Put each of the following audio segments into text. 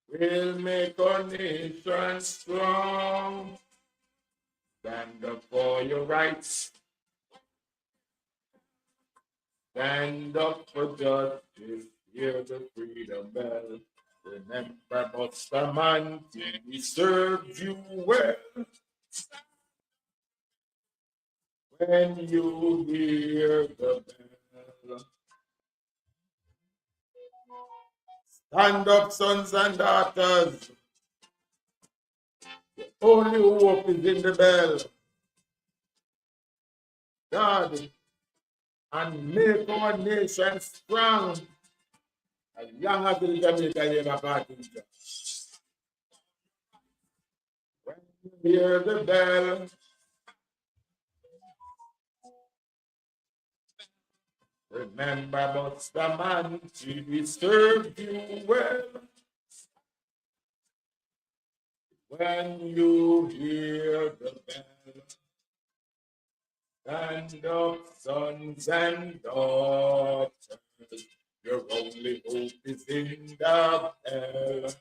will make our nation strong. Stand up for your rights. Stand up for justice. Hear the freedom bell. Remember, Bustamante, we served you well. When you hear the bell, stand up, sons and daughters. Only hope is in the bell. God, and make our nation strong. As young as the Jamaica Labour Party. When you hear the bell, remember Bustamante, we served you well. When you hear the bell, stand up, sons and daughters. Your only hope is in the bell.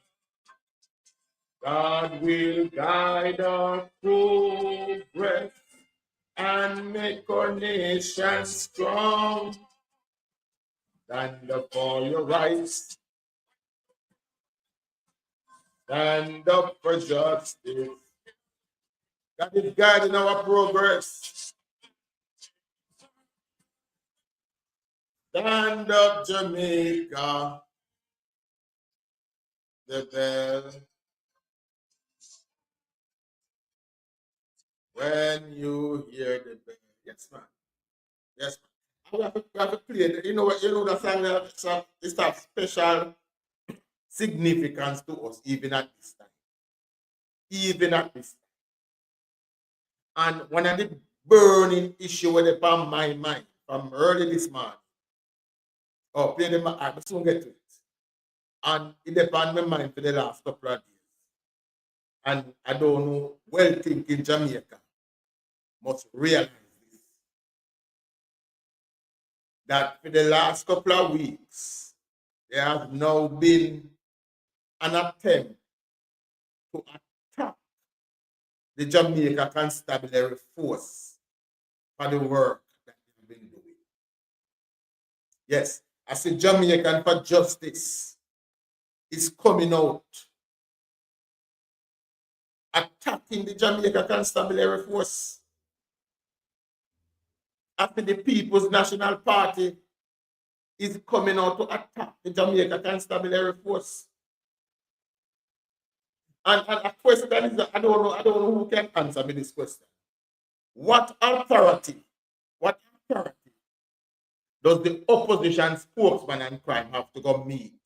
God will guide our progress and make our nation strong. Stand up for your rights. Stand up for justice. God is guiding our progress. Stand up, Jamaica. The bell. When you hear the bell. Yes, man. Yes, man. We have to play it. You know what? You know the song it's a special significance to us, even at this time. Even at this time. And one of the burning issue with upon my mind from early this morning. Oh, play them. I will soon get to it. And it upon my mind for the last couple of days. And I don't know, well thinking Jamaica must realize this. That for the last couple of weeks, there has now been an attempt to attack the Jamaica Constabulary Force for the work that they've been doing. Yes, as a Jamaican for Justice is coming out, attacking the Jamaica Constabulary Force. After the People's National Party is coming out to attack the Jamaica Constabulary Force. And a question is, I don't know who can answer me this question. What authority does the opposition spokesman and crime have to go meet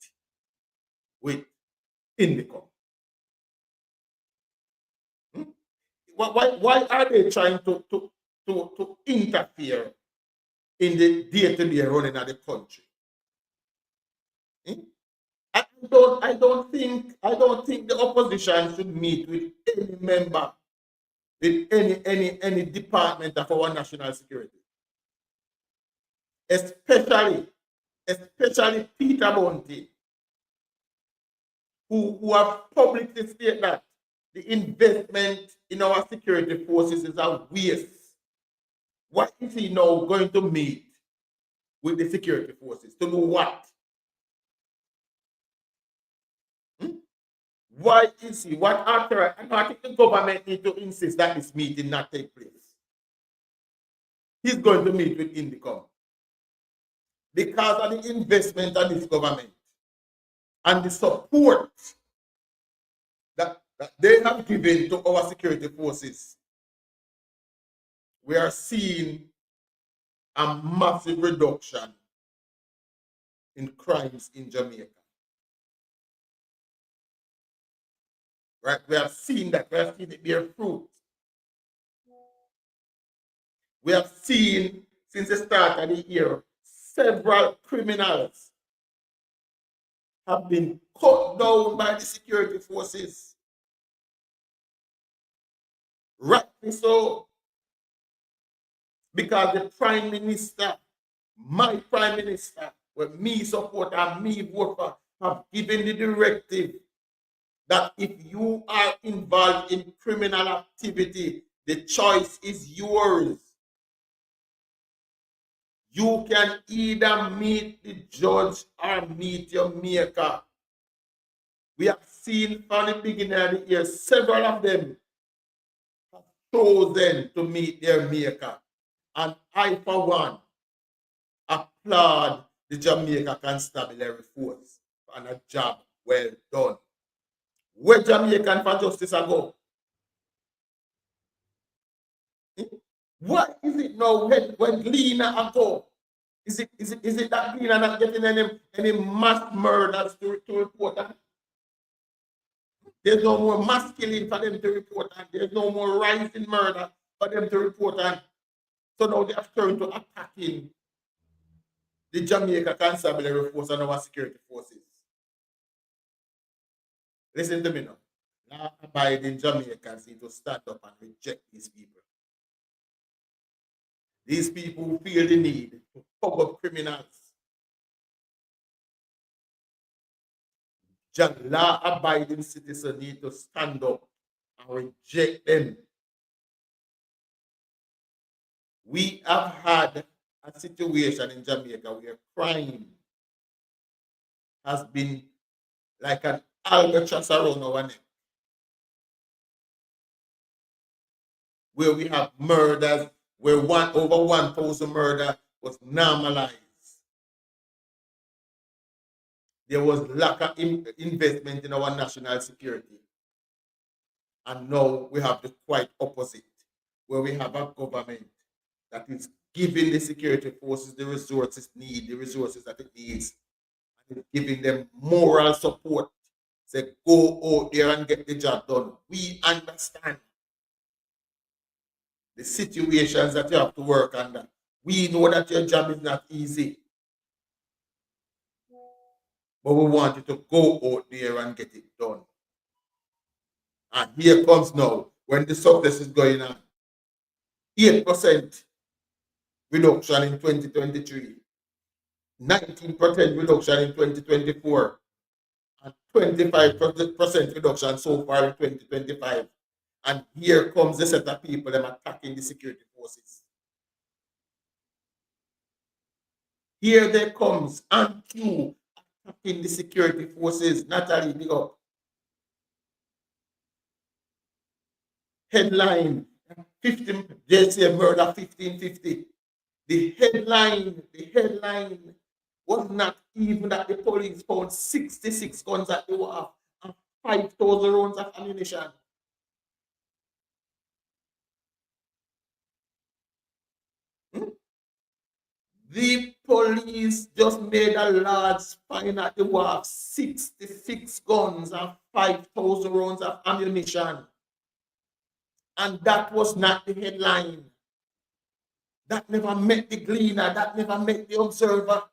with Indicom? Why are they trying to interfere in the day-to-day running of the country? I don't think the opposition should meet with any member, with any department of our national security. Especially Peter Bounty, who have publicly stated that the investment in our security forces is a waste. What is he now going to meet with the security forces? To know what? Why is he? What after? I think the government need to insist that this meeting not take place. He's going to meet with Indicom because of the investment of this government and the support that they have given to our security forces. We are seeing a massive reduction in crimes in Jamaica. Right? We have seen that. We have seen it bear fruit. We have seen since the start of the year, several criminals have been cut down by the security forces. Rightly so. Because the Prime Minister, my Prime Minister, what me support and me vote for, have given the directive that if you are involved in criminal activity, the choice is yours. You can either meet the judge or meet your maker. We have seen from the beginning of the year, several of them have chosen to meet their maker. And I, for one, applaud the Jamaica Constabulary Force on a job well done. Where Jamaican for justice ago? What is it now when Gleaner ago? Is it that Gleaner not getting any mass murders to report on? There's no more mass killing for them to report on. There's no more rising murder for them to report on. So now they have turned to attacking the Jamaica Constabulary Force and our security forces. Listen to me now. Law-abiding Jamaicans need to stand up and reject these people. These people who feel the need to cover criminals. Law-abiding citizens need to stand up and reject them. We have had a situation in Jamaica where crime has been like an albatross around our neck, where we have murders, where over 1,000 murder was normalized. There was lack of investment in our national security. And now we have the quite opposite, where we have a government that is giving the security forces the resources that it needs, and it's giving them moral support. Say, go out there and get the job done. We understand the situations that you have to work under. We know that your job is not easy. But we want you to go out there and get it done. And here comes now, when the success is going on. 8% reduction in 2023, 19% reduction in 2024, and 25% reduction so far in 2025. And here comes the set of people that are attacking the security forces. Here they comes, and you attacking the security forces. Natalie, big up. Headline, 15, they say murder 1550. The headline was not even that the police found 66 guns at the wharf and 5,000 rounds of ammunition. The police just made a large find at the wharf, 66 guns and 5,000 rounds of ammunition. And that was not the headline. That never met the Gleaner. That never met the Observer.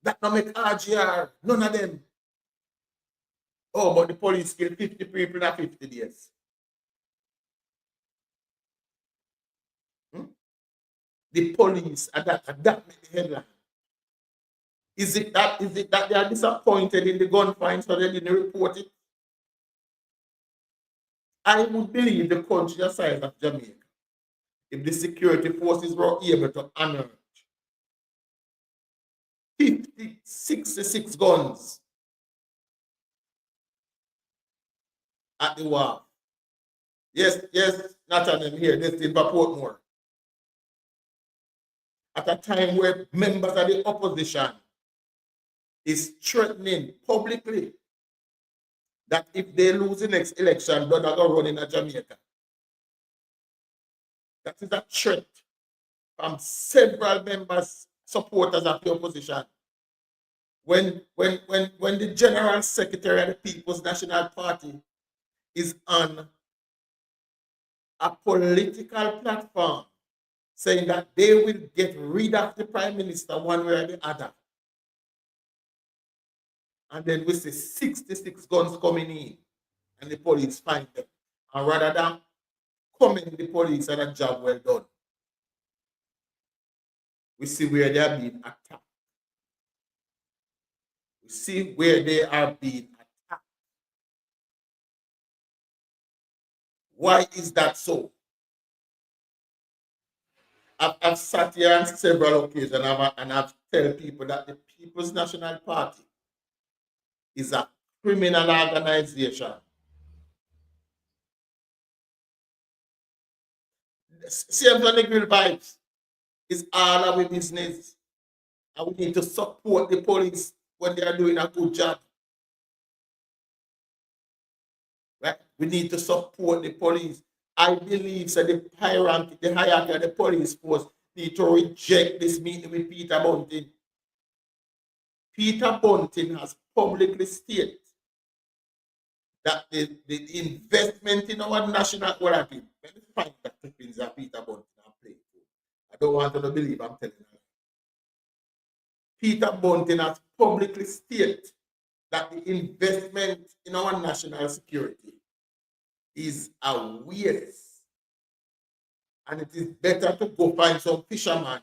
That not make RGR. None of them. Oh, but the police killed 50 people in 50 days. The police, and that made the headline. Is it that they are disappointed in the gun find so they didn't report it? I would believe the country the size of Jamaica, if the security forces were able to unearth 66 guns at the wharf. Yes, not on them here, this in Portmore. At a time where members of the opposition is threatening publicly that if they lose the next election, they're not going to run in Jamaica. That is a threat from several members, supporters of the opposition. When the General Secretary of the People's National Party is on a political platform saying that they will get rid of the Prime Minister one way or the other. And then we see 66 guns coming in and the police find them. And rather than commend the police on a job well done, we see where they are being attacked. We see where they are being attacked. Why is that so? I've sat here on several occasions and I've told people that the People's National Party is a criminal organization. Same on the grill vibes. It's all our business. And we need to support the police when they are doing a good job. Right? We need to support the police. I believe that the hierarchy, the hierarchy of the police force need to reject this meeting with Peter Bunting. Peter Bunting has publicly stated that the investment in our national quality, let me find that clippings that Peter Bunting has played. I don't want to believe I'm telling you. Peter Bunting has publicly stated that the investment in our national security is a waste. And it is better to go find some fishermen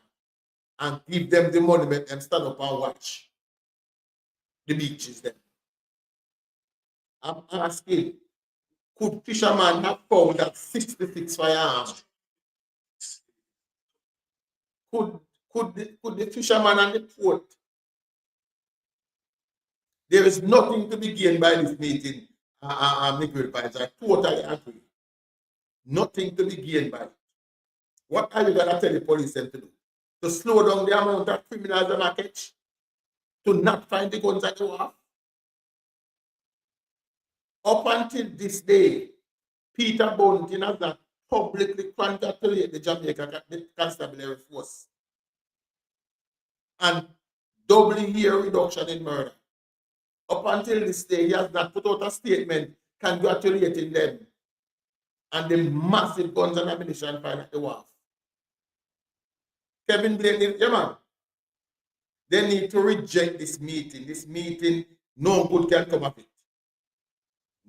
and give them the money, make them stand up and watch the beaches then. I'm asking, could fishermen have found that 66 firearms? Could the fisherman and the port? There is nothing to be gained by this meeting, Miguel Vibes. I totally agree. Nothing to be gained by it. What are you going to tell the police to do? To slow down the amount of criminals they catch? To not find the guns that you have? Up until this day, Peter Bunting has not publicly congratulated the Jamaica Constabulary Force and doubling year reduction in murder. Up until this day, he has not put out a statement congratulating them and the massive guns and ammunition found at the wharf. Kevin Blaine, yeah man, they need to reject this meeting. This meeting, no good can come of it.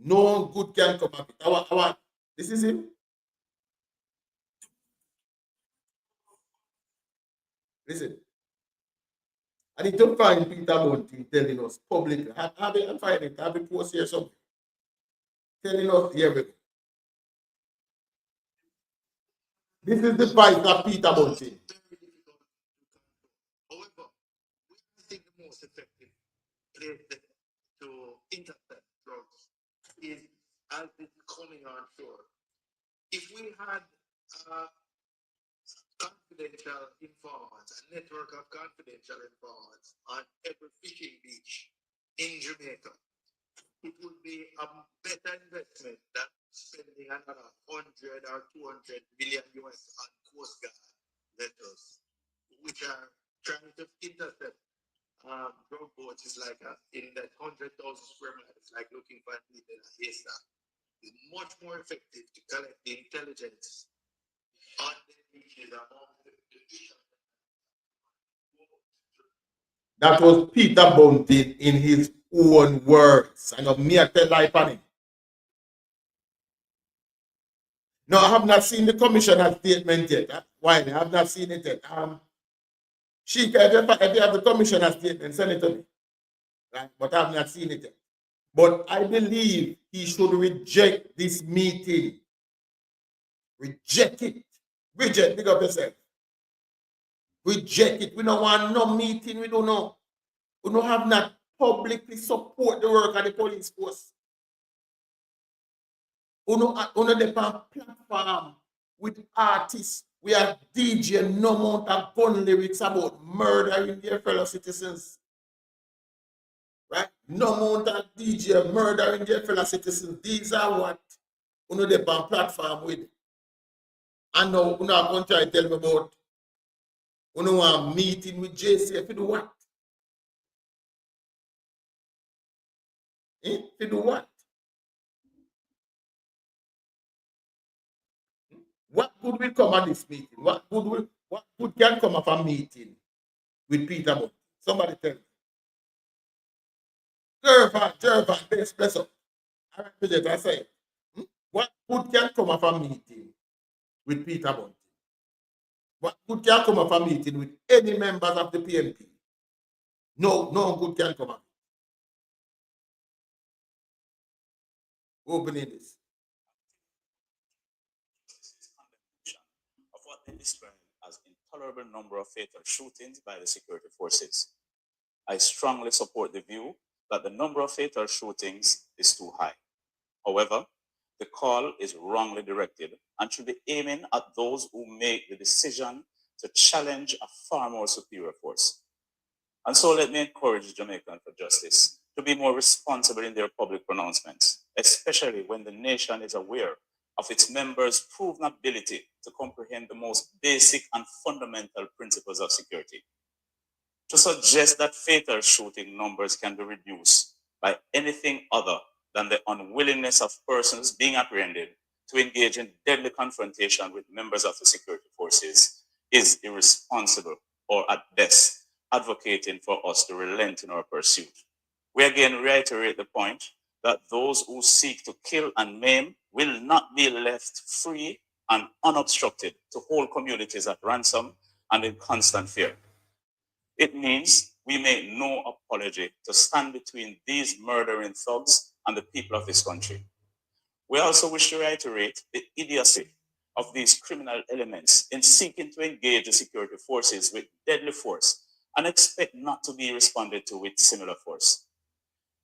No good can come of it. This is him. Listen, I need to find Peter Bunting telling us publicly. Have it find it. Have it post here something. Telling us here we go. This is the vice of Peter Bunting. However, we think the most effective place to intercept drugs is as it's coming on shore. If we had confidential informants, a network of confidential informants on every fishing beach in Jamaica, it would be a better investment than spending another 100 or 200 million US on Coast Guard vessels, which are trying to intercept drug boats. Is like in that 100,000 square miles, like looking for a needle in a haystack. It's much more effective to collect the intelligence on the beaches among the fishermen. That was Peter Bunting in his own words. I know me I tell life on him. No, I have not seen the commissioner's statement yet. Why? I have not seen it yet. Sheikah, if you have the commissioner's statement, send it to me. Right? But I have not seen it yet. But I believe he should reject this meeting. Reject it. Reject, pick up yourself. Reject it. We don't want no meeting. We don't know. We don't have not publicly support the work of the police force. We don't depend on platform with artists. We are DJ no amount of gun lyrics about murdering their fellow citizens. Right? No amount of DJ murdering their fellow citizens. These are what we depend on platform with. And now we are going to try to tell me about we don't want a meeting with JC to do what? To do what? What good will come at this meeting? What good can come of a meeting with Peter Bunting? Somebody tell me. Jervan, bless up. All right, I say, what good can come of a meeting with Peter Bunting? What good can come of a meeting with any members of the PNP? No good can come of it. opening this. Of what they describe as intolerable number of fatal shootings by the security forces. I strongly support the view that the number of fatal shootings is too high. However, the call is wrongly directed and should be aiming at those who make the decision to challenge a far more superior force. And so let me encourage Jamaicans for Justice to be more responsible in their public pronouncements, especially when the nation is aware of its members' proven ability to comprehend the most basic and fundamental principles of security. To suggest that fatal shooting numbers can be reduced by anything other than the unwillingness of persons being apprehended to engage in deadly confrontation with members of the security forces is irresponsible, or at best, advocating for us to relent in our pursuit. We again reiterate the point that those who seek to kill and maim will not be left free and unobstructed to hold communities at ransom and in constant fear. It means we make no apology to stand between these murdering thugs and the people of this country. We also wish to reiterate the idiocy of these criminal elements in seeking to engage the security forces with deadly force and expect not to be responded to with similar force.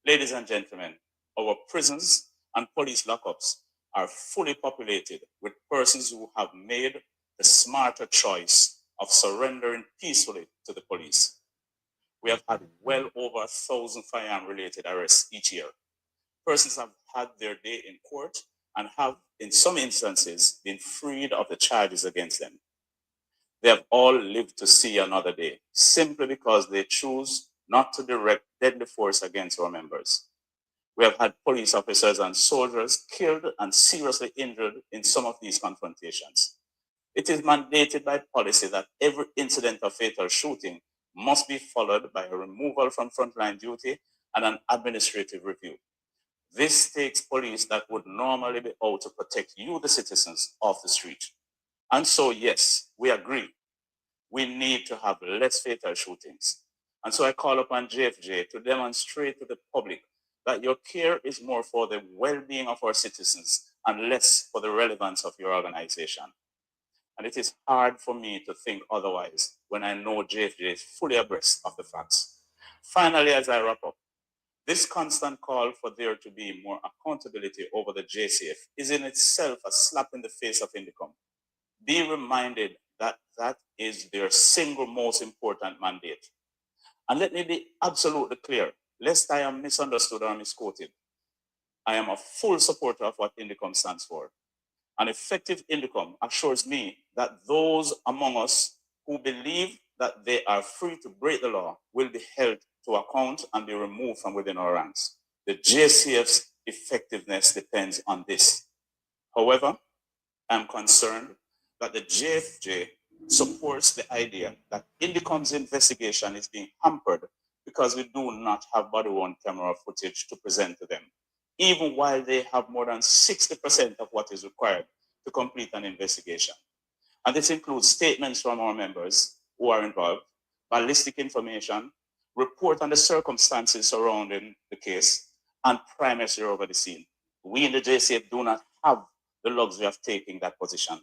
Ladies and gentlemen, our prisons and police lockups are fully populated with persons who have made the smarter choice of surrendering peacefully to the police. We have had well over 1,000 firearm-related arrests each year. Persons have had their day in court and have, in some instances, been freed of the charges against them. They have all lived to see another day, simply because they choose not to direct deadly force against our members. We have had police officers and soldiers killed and seriously injured in some of these confrontations. It is mandated by policy that every incident of fatal shooting must be followed by a removal from frontline duty and an administrative review. This takes police that would normally be out to protect you, the citizens, off the street. And so, yes, we agree. We need to have less fatal shootings. And so I call upon JFJ to demonstrate to the public that your care is more for the well-being of our citizens and less for the relevance of your organization. And it is hard for me to think otherwise when I know JFJ is fully abreast of the facts. Finally, as I wrap up, this constant call for there to be more accountability over the JCF is in itself a slap in the face of Indicom. Be reminded that that is their single most important mandate. And let me be absolutely clear, lest I am misunderstood or misquoted. I am a full supporter of what Indicom stands for. An effective Indicom assures me that those among us who believe that they are free to break the law will be held to account and be removed from within our ranks. The JCF's effectiveness depends on this. However, I'm concerned that the JFJ supports the idea that Indicom's investigation is being hampered because we do not have body-worn camera footage to present to them, even while they have more than 60% of what is required to complete an investigation. And this includes statements from our members who are involved, ballistic information, report on the circumstances surrounding the case, and primacy over the scene. We in the JCF do not have the luxury of taking that position.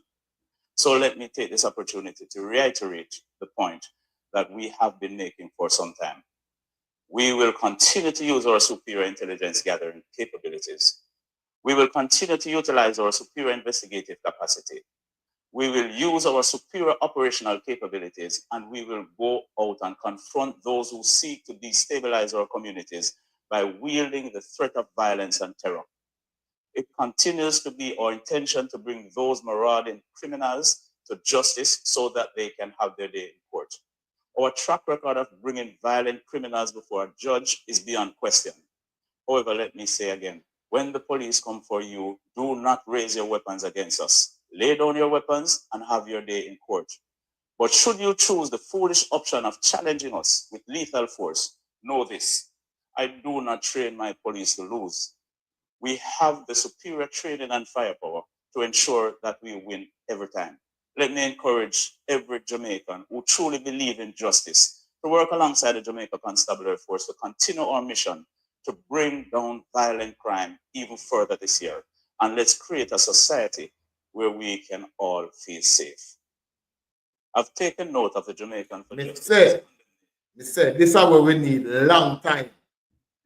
So let me take this opportunity to reiterate the point that we have been making for some time. We will continue to use our superior intelligence gathering capabilities. We will continue to utilize our superior investigative capacity. We will use our superior operational capabilities, and we will go out and confront those who seek to destabilize our communities by wielding the threat of violence and terror. It continues to be our intention to bring those marauding criminals to justice so that they can have their day in court. Our track record of bringing violent criminals before a judge is beyond question. However, let me say again, when the police come for you, do not raise your weapons against us. Lay down your weapons and have your day in court. But should you choose the foolish option of challenging us with lethal force, know this: I do not train my police to lose. We have the superior training and firepower to ensure that we win every time. Let me encourage every Jamaican who truly believes in justice to work alongside the Jamaica Constabulary Force to continue our mission to bring down violent crime even further this year. And let's create a society where we can all feel safe. I've taken note of the Jamaican for Justice. Me say, this is what we need long time.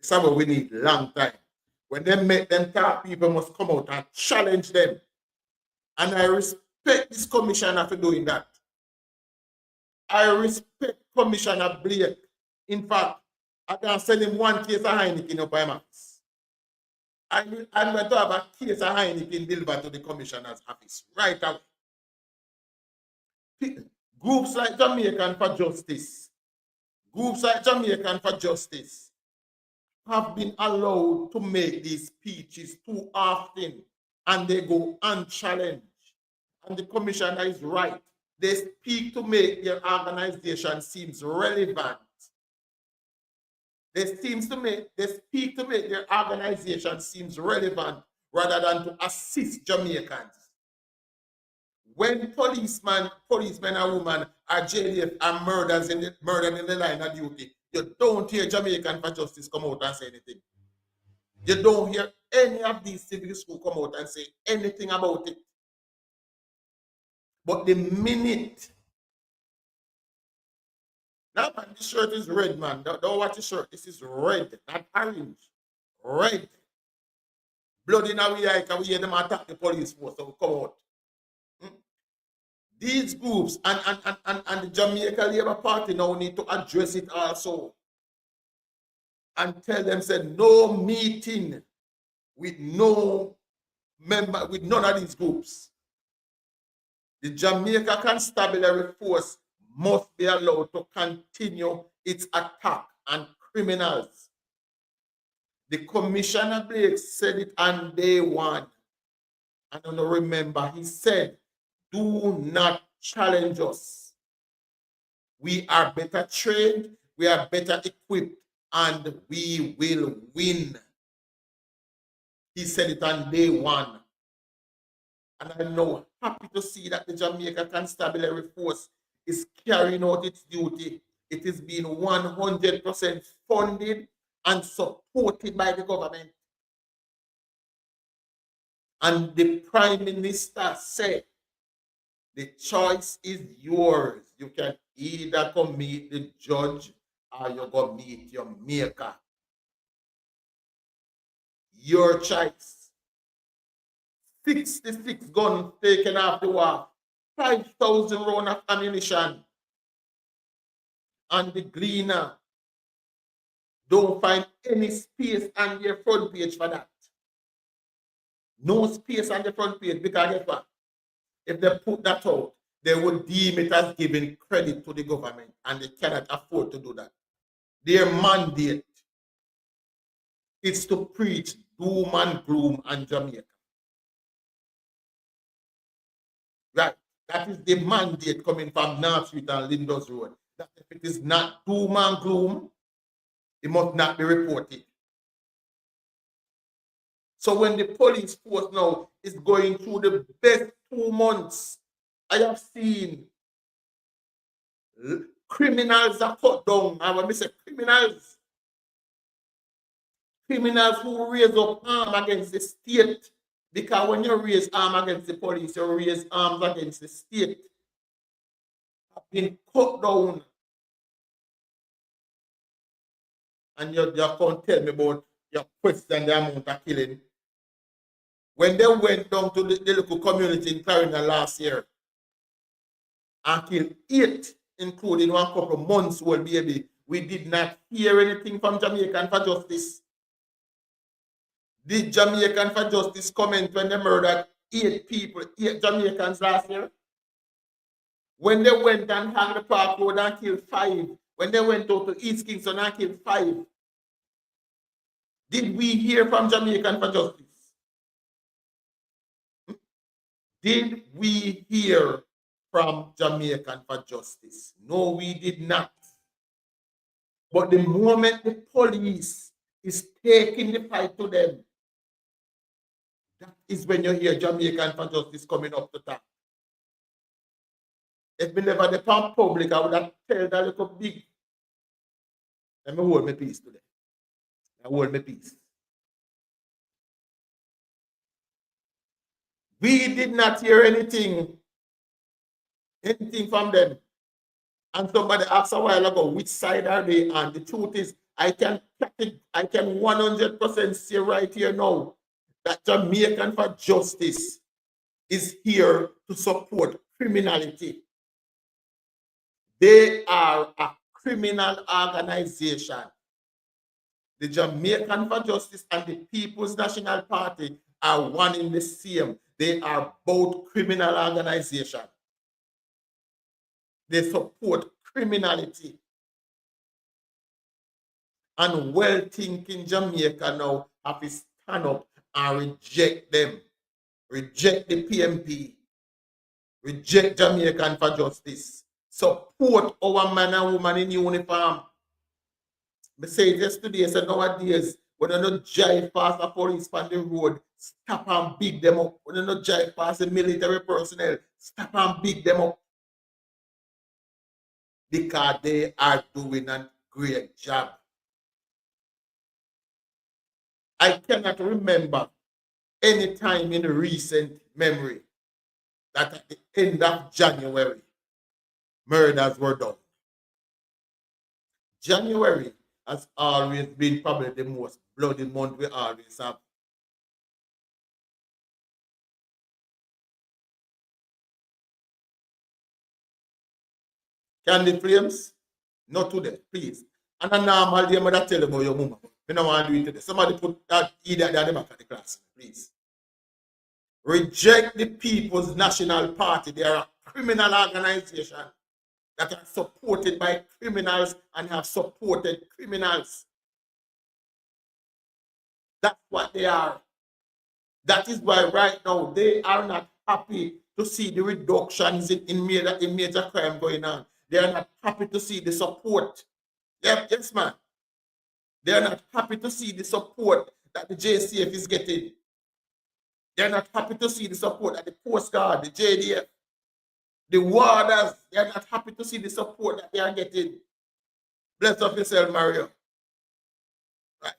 This is what we need long time. When they make them talk, people must come out and challenge them. And I respect this commissioner for doing that. I respect Commissioner Blake. In fact, I can send him one case of Heineken up by max. I'm going to have a case of Heineken delivered to the commissioner's office right away. Groups like Jamaican for Justice, have been allowed to make these speeches too often, and they go unchallenged. And the commissioner is right. They speak to make their organization seems relevant. They speak to make their organization seems relevant rather than to assist Jamaicans. When policemen and women are jailed and murdered in the line of duty, you don't hear Jamaican for Justice come out and say anything. You don't hear any of these civil schools come out and say anything about it. But the minute, now man, this shirt is red, man. Don't watch the shirt. This is red, not orange. Red. Blood in our eye, we hear them attack the police force, so come out. These groups and the Jamaica Labour Party now need to address it also and tell them, said no meeting with no member, with none of these groups. The Jamaica Constabulary Force must be allowed to continue its attack on criminals. The Commissioner Blake said it on day one. I don't remember, he said, do not challenge us. We are better trained, we are better equipped, and we will win. He said it on day one. And I'm now happy to see that the Jamaica Constabulary Force is carrying out its duty. It is being 100% funded and supported by the government. And the Prime Minister said, the choice is yours. You can either come meet the judge or you go meet your maker. Your choice. 66 guns taken off the wall, 5,000 rounds of ammunition. And the Gleaner don't find any space on their front page for that. No space on the front page, because guess what? If they put that out, they would deem it as giving credit to the government, and they cannot afford to do that. Their mandate is to preach doom and gloom on Jamaica. Right? That is the mandate coming from North Street and Linders Road. That if it is not doom and gloom, it must not be reported. So when the police force now is going through the best 2 months, I have seen criminals are cut down. And when I say criminals who raise up arms against the state, because when you raise arms against the police, you raise arms against the state, have been cut down. And you can't tell me about your question the amount of killing. When they went down to the local community in Clarendon last year and killed 8, including one couple of months old baby, we did not hear anything from Jamaican for Justice. Did Jamaican for Justice comment when they murdered 8 people, 8 Jamaicans last year? When they went and hung the Park Road and killed 5, when they went out to East Kingston and killed 5, did we hear from Jamaican for Justice? Did we hear from Jamaican for Justice? No, we did not. But the moment the police is taking the fight to them, that is when you hear Jamaican for Justice coming up to talk. If we never the public, I would have told that little big. Let me hold my peace today. hold my peace. We did not hear anything from them. And somebody asked a while ago, which side are they on? The truth is, I can 100% say right here now that Jamaican for Justice is here to support criminality. They are a criminal organization. The Jamaican for Justice and the People's National Party are one in the same. They are both criminal organizations. They support criminality. And well-thinking Jamaica now have to stand up and reject them. Reject the PMP. Reject Jamaican for Justice. Support our man and woman in uniform. I said yesterday, I said nowadays, when you not drive past a police on the road, stop and beat them up. When you not drive past the military personnel, stop and beat them up. Because they are doing a great job. I cannot remember any time in recent memory that at the end of January, murders were done. January has always been probably the most bloody month we always have. Candy flames? Not today, please. And a normal day, mother tell them about your mama. We don't want to do it today. Somebody put that either at the back of the class, please. Reject the People's National Party. They are a criminal organization that are supported by criminals and have supported criminals. That's what they are. That is why right now they are not happy to see the reductions in major crime going on. They are not happy to see the support. Yes, man. They are not happy to see the support that the JCF is getting. They are not happy to see the support that the Coast Guard, the JDF, the warders, they are not happy to see the support that they are getting. Bless up yourself, Mario. Right.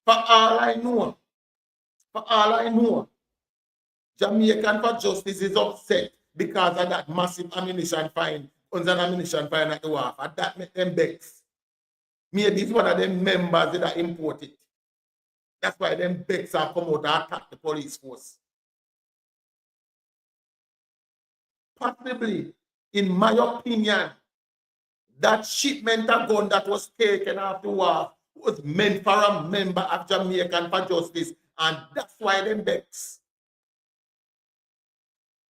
For all I know, Jamaican for Justice is upset because of that massive ammunition fine, guns and ammunition fine at the wharf. And that make them vex. Maybe it's one of them members that import it. That's why them vex are come out and attack the police force. Possibly, in my opinion, that shipment of gun that was taken off the wharf was meant for a member of Jamaican for Justice, and that's why them vex.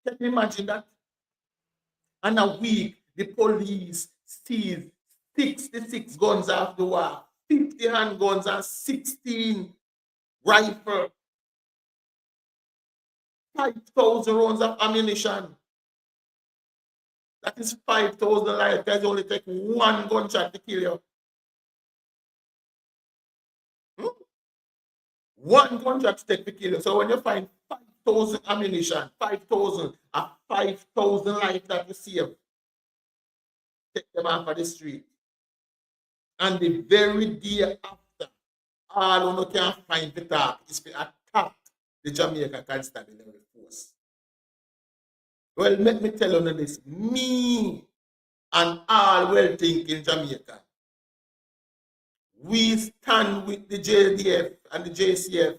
Can you imagine that? And a week, the police seized 66 guns off the wharf, 50 handguns and 16 rifles, 5,000 rounds of ammunition. That is 5,000 lives. Guys only take one gunshot to kill you. One gunshot to take to kill you. So when you find 5,000 ammunition, 5,000 and 5,000 lives that you save, take them off of the street. And the very day after, all who can find the talk is to attack the Jamaican Constabulary Force. Well, let me tell you this. Me and all well-thinking Jamaica, we stand with the JDF and the JCF.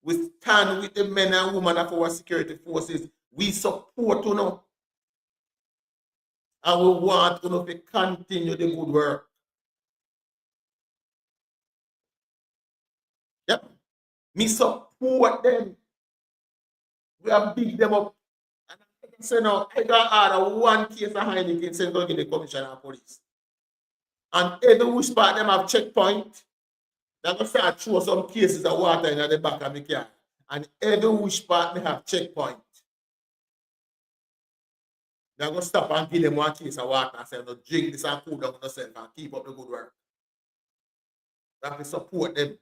We stand with the men and women of our security forces. We support you now. And we want you to continue the good work. Yep. Me support them. We have beat them up. And I say now, I got order one case of Heineken sent to the commissioner of police. And every which part them have checkpoint, they're going to start throw some cases of water in the back of the car. And every which part they have checkpoint. They're going to stop and give them one case of water and say, no, drink this and cool down yourself and keep up the good work. You have to support them.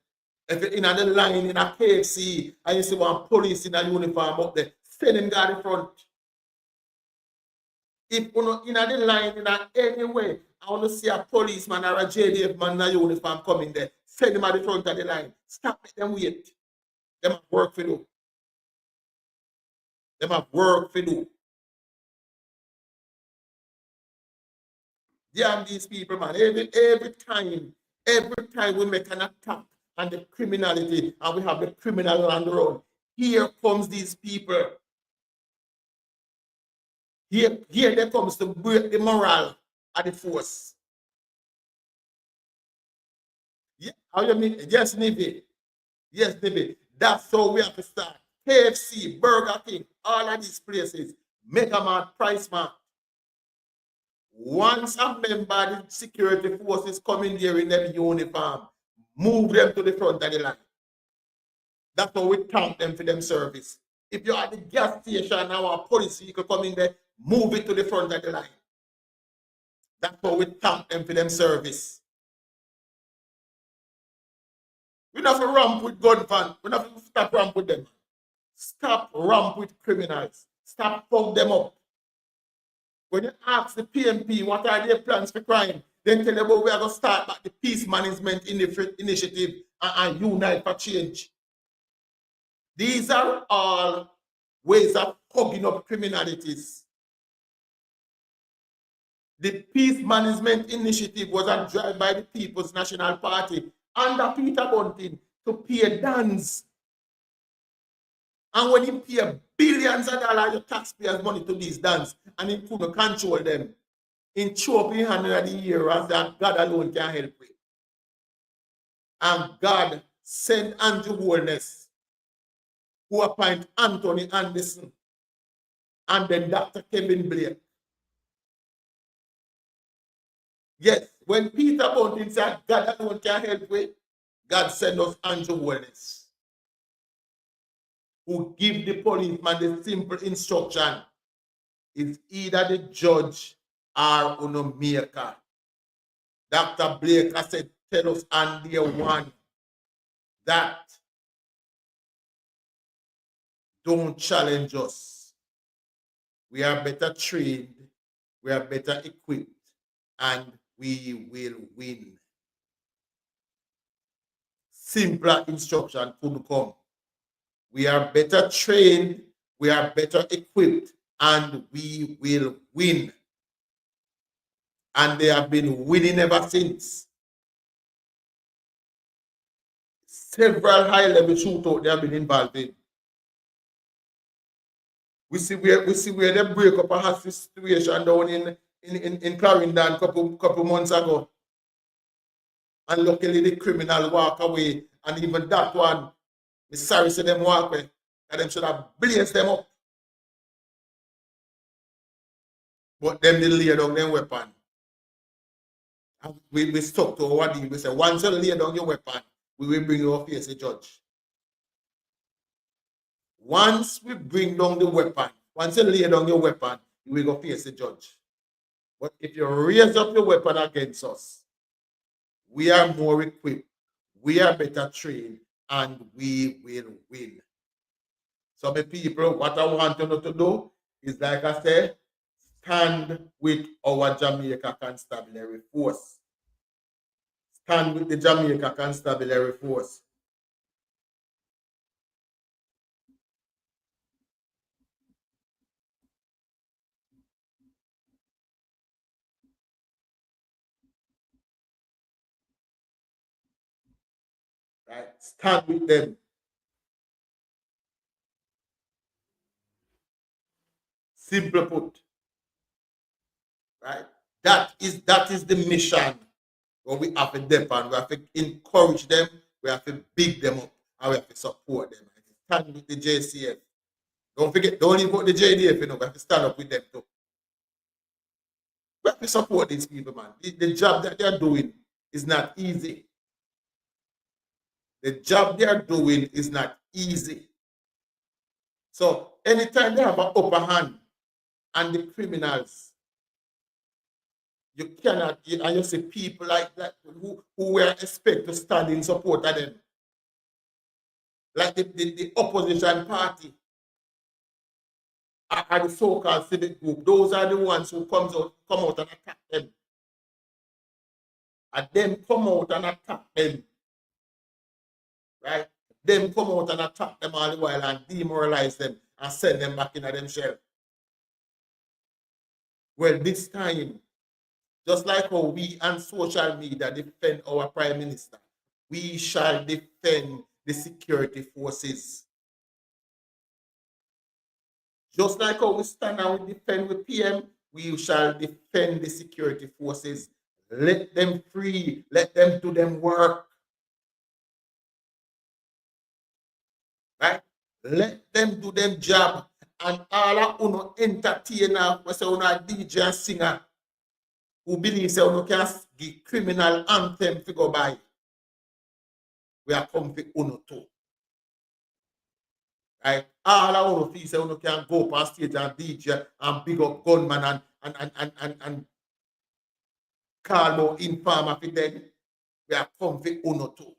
If you're in the line in a KFC and you see one police in a uniform up there, send him down the front. If you're not in the line in any way I want to see a policeman or a JDF man in a uniform coming there. Send them at the front of the line. Stop, let them wait. Them have work for do. Them have work for do. Damn these people, man. Every time we make an attack on the criminality and we have the criminal on the road, here comes these people. Here they comes to break the morale of the force. Yeah, how you mean? Yes, Nivy. Yes, Nivy. That's how we have to start. KFC, Burger King, all of these places, Mega Mart, Price Mart. Once a member of the security forces come in there in their uniform, move them to the front of the line. That's how we thank them for them service. If you're at the gas station now, a police vehicle come in there, move it to the front of the line. That's how we thank them for them service. We don't have to ramp with gun van. We don't have to stop ramp with them. Stop ramp with criminals. Stop fuck them up. When you ask the PMP what are their plans for crime, then tell them about we are going to start back the peace management initiative and unite for change. These are all ways of hugging up criminalities. The peace management initiative was a drive by the People's National Party under Peter Bunting to pay dons. And when he pay billions of dollars of taxpayers' money to these dons, and he couldn't control them, in chop in hand of the year as that God alone can help with. And God sent Andrew Holness, who appointed Anthony Anderson, and then Dr. Kevin Blake. Yes, when Peter Bunting said God alone can help with, God sent us Andrew Holness, who give the policeman the simple instruction: it's either the judge or uno maker. Dr. Blake has said, tell us on day one that don't challenge us. We are better trained, we are better equipped, and we will win. Simpler instruction couldn't come. We are better trained, we are better equipped, and we will win. And they have been winning ever since. Several high-level shootouts they have been involved in. We see where they break up a hostage situation down in Clarendon couple months ago. And luckily the criminal walk away. And even that one, I'm sorry to see them walk away. And them should have blazed them up. But them they lay down their weapon. And we stuck to our deal. We say, once you lay down your weapon, we will bring you up face a judge. Once we bring down the weapon, once you lay down your weapon, you will go face the judge. But if you raise up your weapon against us, we are more equipped, we are better trained, and we will win. So, my people, what I want you to do is, like I said, stand with our Jamaica Constabulary Force. Stand with the Jamaica Constabulary Force. Right? Stand with them. Simple put. Right? That is the mission where we have to depend. We have to encourage them, we have to big them up, and we have to support them. Stand with the JCF. Don't forget, don't even put the JDF, we have to stand up with them too. We have to support these people, man. The job that they're doing is not easy. The job they're doing is not easy. So anytime they have an upper hand and the criminals, you cannot, and you see people like that who were expected to stand in support of them. Like the opposition party and the so-called civic group, those are the ones who come out and attack them. and them come out and attack them, right? Them come out and attack them all the while and demoralize them and send them back into them shell. Well, this time, just like how we and social media defend our prime minister, we shall defend the security forces. Just like how we stand and we defend with PM, we shall defend the security forces. Let them free. Let them do them work. Right? Let them do them job. And all of uno entertainer, we say uno a DJ and singer, who believe say uno can give criminal anthem to go by. We are come for uno too. Right? All of uno feel say uno can go up on stage and DJ and big up gunman and call out informer for them. We are come for uno too.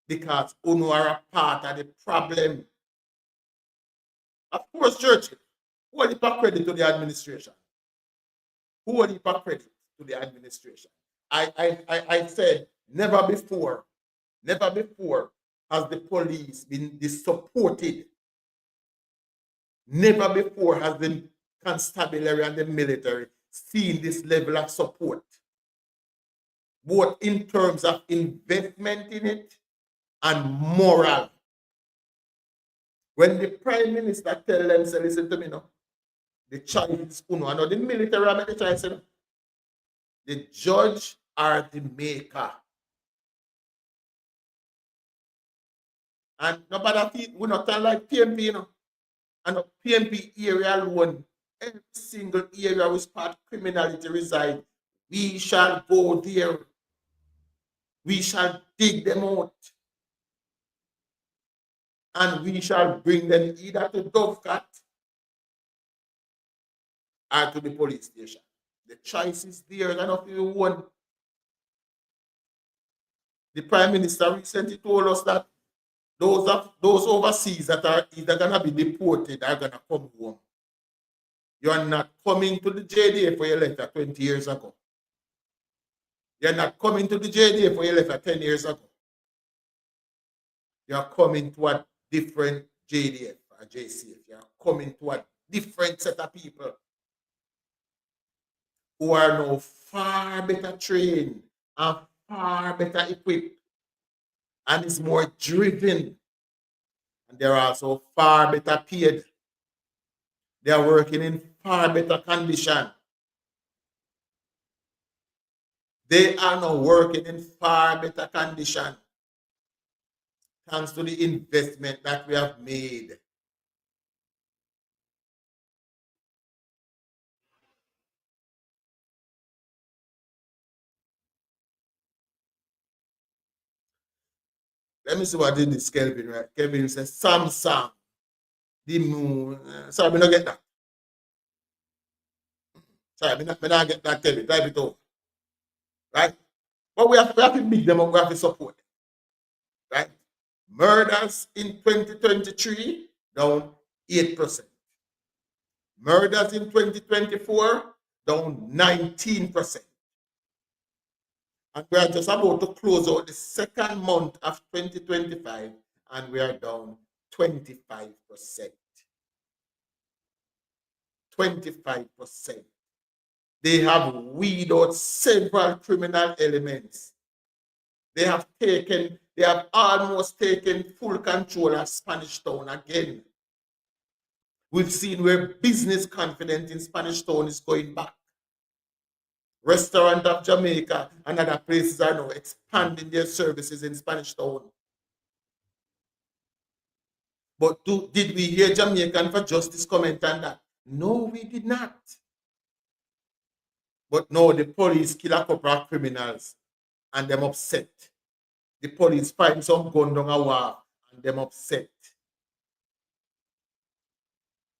Because uno are a part of the problem. Of course, church, who will give credit to the administration? Who will give credit to the administration? I said never before has the police been this supported. Never before has the constabulary and the military seen this level of support, both in terms of investment in it and moral. When the prime minister tell them, say, listen to me now, the choice is uno. I know the military make the choice. You know? The judge are the maker. And nobody we not like PMP, you know. And the PMP area alone, every single area where part criminality reside, we shall go there. We shall dig them out. And we shall bring them either to Dovecat or to the police station. The choice is there. Enough you want. The Prime Minister recently told us that those overseas that are either gonna be deported are gonna come home. You are not coming to the JDA for your letter 20 years ago. You're not coming to the JDA for your letter 10 years ago. You're coming to a different JDF or JCF. You're coming to a different set of people who are now far better trained and far better equipped and is more driven. And they're also far better paid. They are working in far better condition. They are now working in far better condition thanks to the investment that we have made. Let me see what did this Kelvin, right? Kelvin says Samsung, the moon. Sorry, I don't get that. Sorry, I don't get that, Kelvin. Drive it over. Right? But we have to big them up, we have to support them. Right? Murders in 2023 down 8%. Murders in 2024 down 19%. And we are just about to close out the second month of 2025 and we are down 25%. 25%. They have weeded out several criminal elements. They have almost taken full control of Spanish Town again. We've seen where business confidence in Spanish Town is going back. Restaurant of Jamaica and other places are now expanding their services in Spanish Town. But did we hear Jamaican for Justice comment on that? No, we did not. But no, the police kill a couple of criminals and them upset. The police find some gun down a wall and them upset.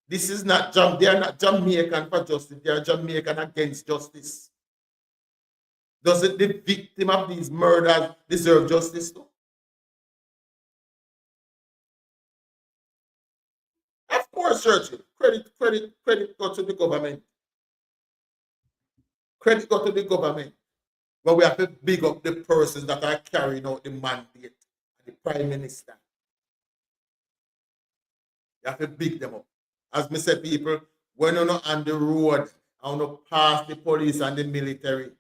This is not they are not Jamaican for justice, they are Jamaican against justice. Doesn't the victim of these murders deserve justice too? Of course, Churchill. Credit go to the government. Credit go to the government. But we have to big up the persons that are carrying out the mandate. The Prime Minister. You have to big them up. As me say, people, when you're not on the road, and you pass the police and the military,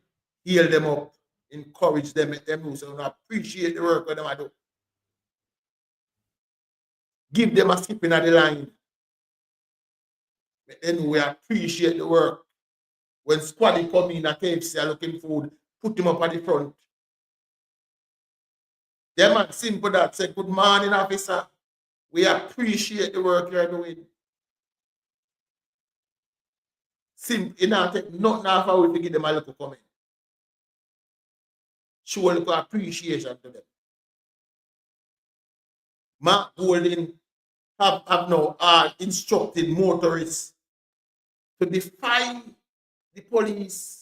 heal them up, encourage them, make them know, so you appreciate the work that they do. Give them a skipping at the line. Then we appreciate the work. When squaddy come in at KFC are looking food, put them up at the front. Them man simple that say, good morning, officer. We appreciate the work you're doing. Simple, you know, take nothing off how we give them a little comment. Show a little appreciation to them. Mark Golding have now instructed motorists to defy the police.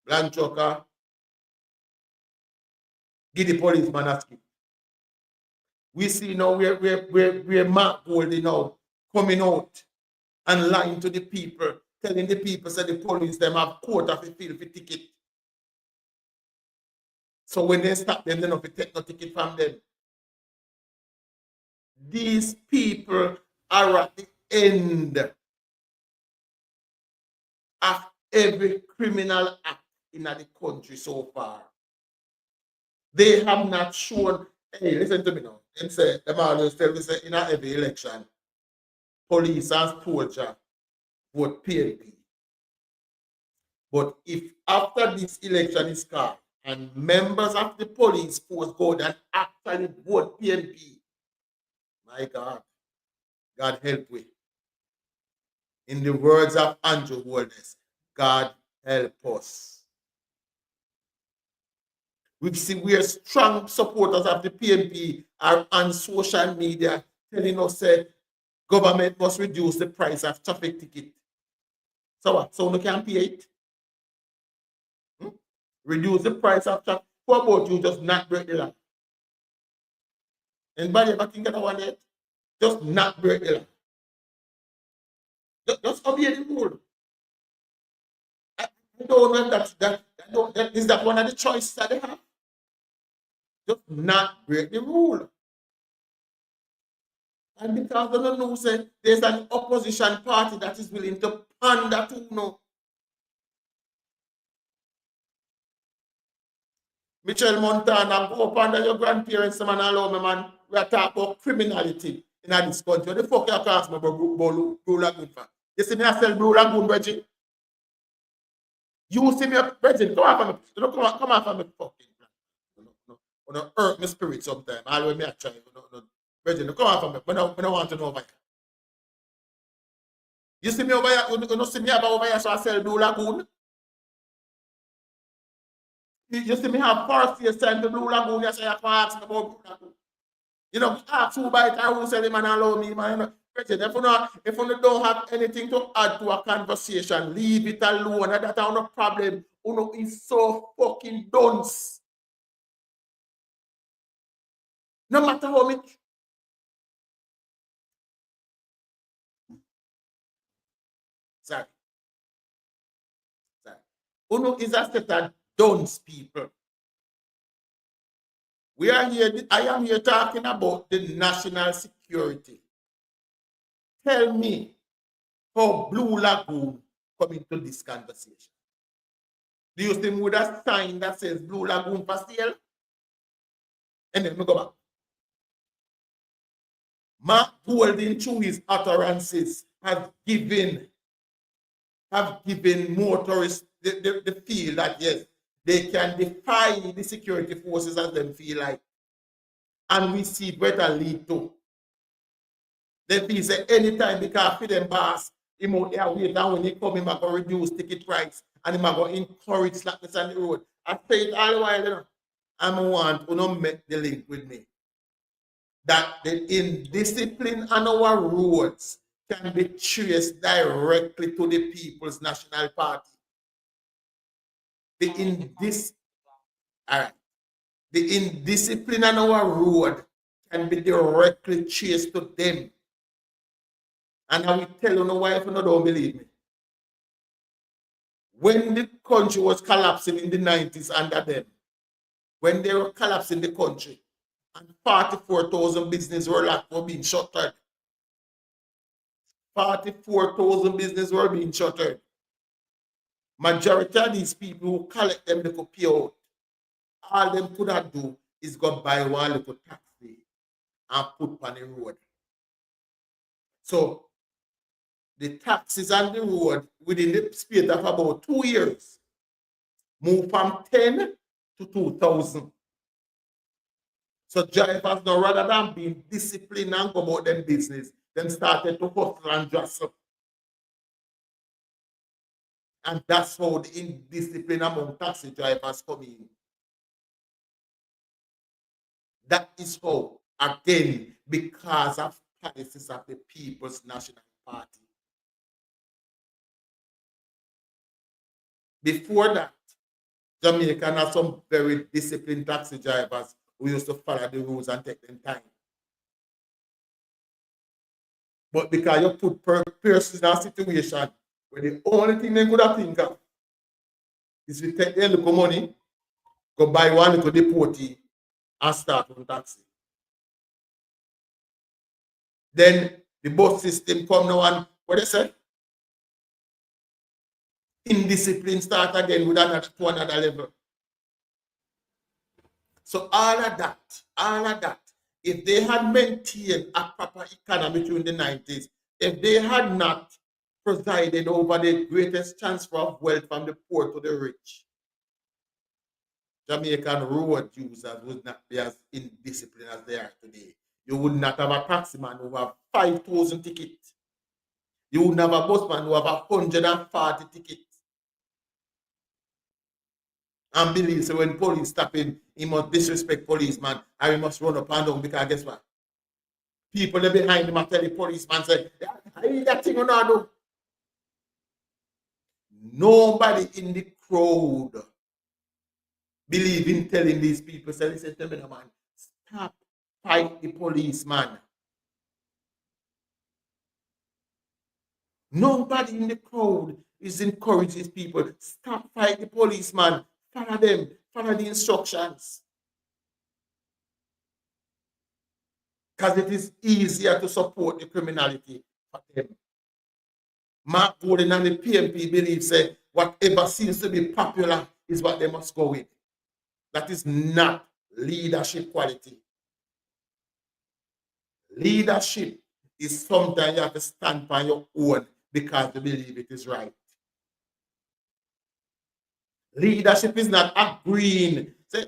Blank choker, give the policeman a skip. We see now where Mark Golding now coming out and lying to the people, telling the people that the police them have quota to fill for ticket. So when they stop them, they don't take no ticket from them. These people are at the end of every criminal act in the country so far. They have not shown, hey, listen to me now. Them say, them always tell me, say, in every election, police and soldier vote PNP. But if after this election is called and members of the police force go and actually vote PNP, my God, God help we. In the words of Andrew Holness, God help us. We see we are strong supporters of the PNP are on social media telling us that government must reduce the price of traffic ticket. So what? So we can pay it? Reduce the price of traffic. What about you just not break the law? Anybody ever think that one yet? Just not break the law. Just obey the rule. I don't know that is that one of the choices that they have. Just not break the rule. And because they don't know, say, there's an opposition party that is willing to pander to no. Michelle Montana, go up under your grandparents, man, allow me, man. We are talking about criminality in this country. What the fuck you ask me about Blue Lagoon for? You see me I sell Blue Lagoon, Bridget? You see me, Bridget, come on for me. Come on for me, fucking. No, hurt my spirit sometimes. Always me I try. Bridget, come on for me. I don't want to know over here. You see me over here? You don't see me about over here, so I sell Blue Lagoon. You see me have first year time to Blue Lagoon, you say I can ask me about Blue Lagoon. You know, ask who buy it, I will sell him and allow me, man. If you don't have anything to add to a conversation, leave it alone. That's no problem. Uno is so fucking dunce. No matter how much. Sorry. Uno is a set of dunce people. We are here, I am here talking about the national security. Tell me how Blue Lagoon come into this conversation. Do you think with a sign that says Blue Lagoon for sale? And then we go back. Mark Golding, through his utterances, have given motorists the feel that yes, they can defy the security forces as them feel like. And we see where that lead to. They feel say anytime because for them boss, he might wait down when he come, he might go reduce ticket price and he might go encourage slackness on the road. I say it all the while, you know. I want to make the link with me. That the indiscipline on our roads can be traced directly to the People's National Party. The indiscipline on our road can be directly traced to them. And I will tell you no why if you don't believe me. When the country was collapsing in the 90s under them, when they were collapsing the country, and 44,000 businesses were being shuttered. 44,000 businesses were being shuttered. Majority of these people who collect them, they could pay out. All them could not do is go buy one little taxi and put on the road. So the taxes on the road within the space of about 2 years move from 10 to 2,000. So drivers now, rather than being disciplined and go about them business, them started to hustle and dress up. And that's how the indiscipline among taxi drivers come in. That is how, again, because of policies of the People's National Party. Before that, Jamaica had some very disciplined taxi drivers who used to follow the rules and take them time. But because you put persons in a situation where the only thing they could have think of is to take their little money, go buy one little deportee, and start on taxi. Then the bus system come now and what they say? Indiscipline start again with another to another level. So all of that, if they had maintained a proper economy during the 90s, if they had not presided over the greatest transfer of wealth from the poor to the rich, Jamaican road users would not be as indisciplined as they are today. You would not have a taximan who have 5,000 tickets. You wouldn't have a busman who have 140 tickets. And believe so when police stop him, he must disrespect policeman and he must run up and down because guess what? People are behind him and tell the policeman say, I need that thing or not. Nobody in the crowd believe in telling these people, say, listen to me, man, stop, fight the policeman. Nobody in the crowd is encouraging people, stop, fight the policeman, follow them, follow the instructions. Because it is easier to support the criminality for them. Mark Gordon and the PMP believe say whatever seems to be popular is what they must go with. That is not leadership quality. Leadership is sometimes you have to stand by your own because you believe it is right. Leadership is not agreeing. Say,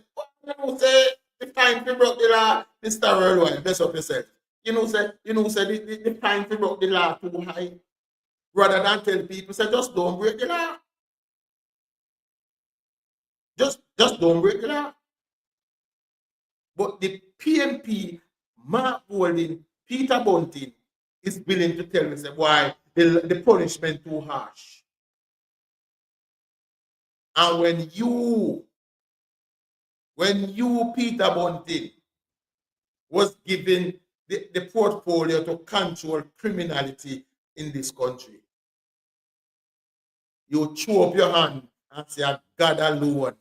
say the time to broke the law, Mr. Worldwide, mess up yourself. Say the time to broke the law too high. Rather than tell people, say, just don't break the law. Just don't break the law. But the PMP, Mark Golding, Peter Bunting is willing to tell me, say, why the punishment too harsh. And when you, Peter Bunting, was given the portfolio to control criminality in this country, you throw up your hand and say, God alone.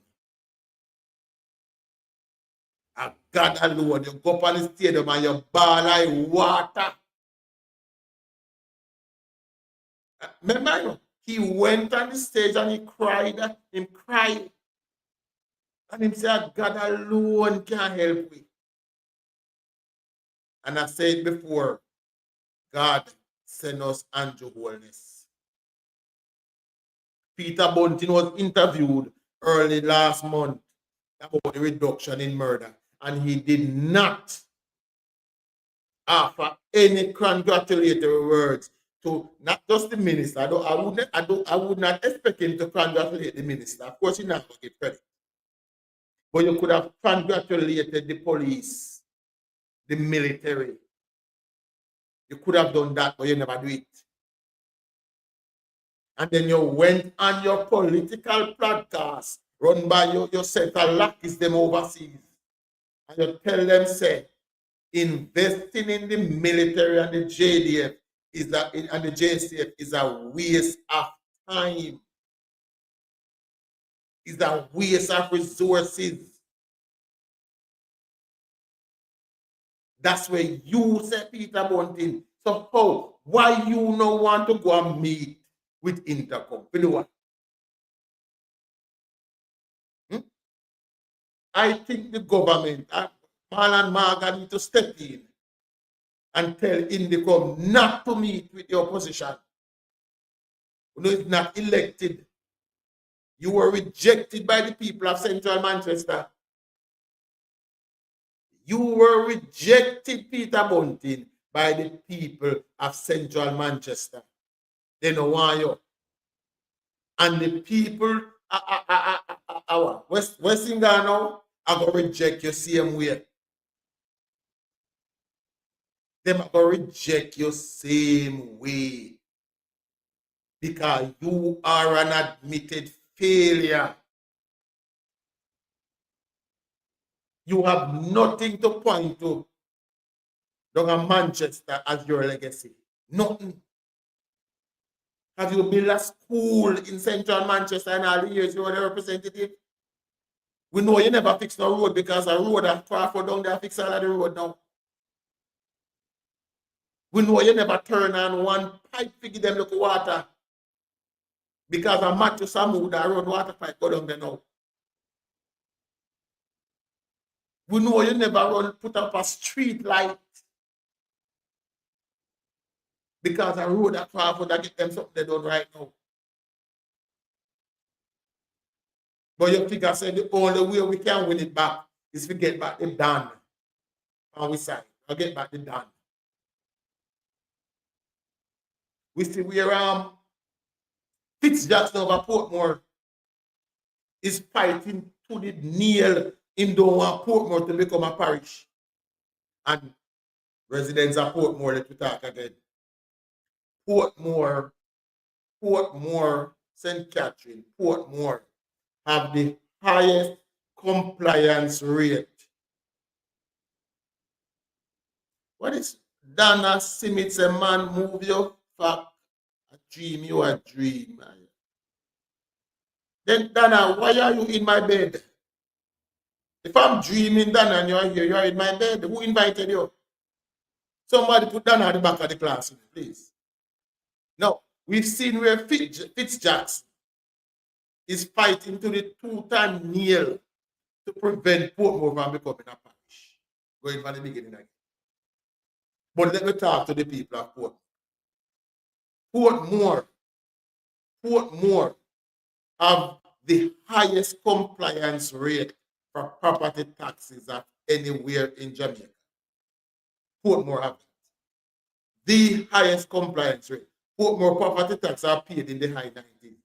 God alone. You go up on the stadium and you ball like water. Remember, he went on the stage and he cried. Him cried. And he said, God alone can help me. And I said before, God send us Andrew Holness. Peter Bunting was interviewed early last month about the reduction in murder. And he did not offer any congratulatory words to not just the minister. I would not expect him to congratulate the minister. Of course, he not going to get credit. But you could have congratulated the police, the military. You could have done that, but you never do it. And then you went on your political podcast run by yourself and lackeys them overseas. And you tell them, say, investing in the military and the JDF and the JCF is a waste of time. It's a waste of resources. That's where you say Peter Bunting. So how? Why you no want to go and meet with Intercom? You know what? I think the government, Mal and Marga need to step in and tell Indicom not to meet with the opposition. You know, it's not elected. You were rejected by the people of Central Manchester. You were rejected, Peter Bunting, by the people of Central Manchester. They don't want you. And the people West Indiana now are going to reject you same way. They are going to reject you same way. Because you are an admitted failure. You have nothing to point to down in Manchester as your legacy. Nothing. Have you built a school in Central Manchester in all the years you were the representative? We know you never fix no road because a road that far for down there fix all of the road now. We know you never turn on one pipe to give them look water because a Matthew Samu that run water pipe go down there now. We know you never put up a street light because a road that far for that get them something they done right now. But you figure say the only way we can win it back is to get back the done on we side. Or get back the done. We see where Fitzjackson over Portmore is fighting to the nail in don't want Portmore to become a parish. And residents of Portmore, let me talk again. Portmore, St. Catherine, Portmore have the highest compliance rate. What is Dana Simmons a man move your fuck? A dream, you a dream, man. Then Dana, why are you in my bed? If I'm dreaming, Dana, and you're here, you're in my bed. Who invited you? Somebody put Dana at the back of the class, please. Now, we've seen where Fitzjackson is fighting to the two-time nail to prevent Portmore from becoming a parish. Going from the beginning again. But let me talk to the people of Portmore. Portmore have the highest compliance rate for property taxes of anywhere in Jamaica. Portmore have the highest compliance rate. Portmore property tax are paid in the high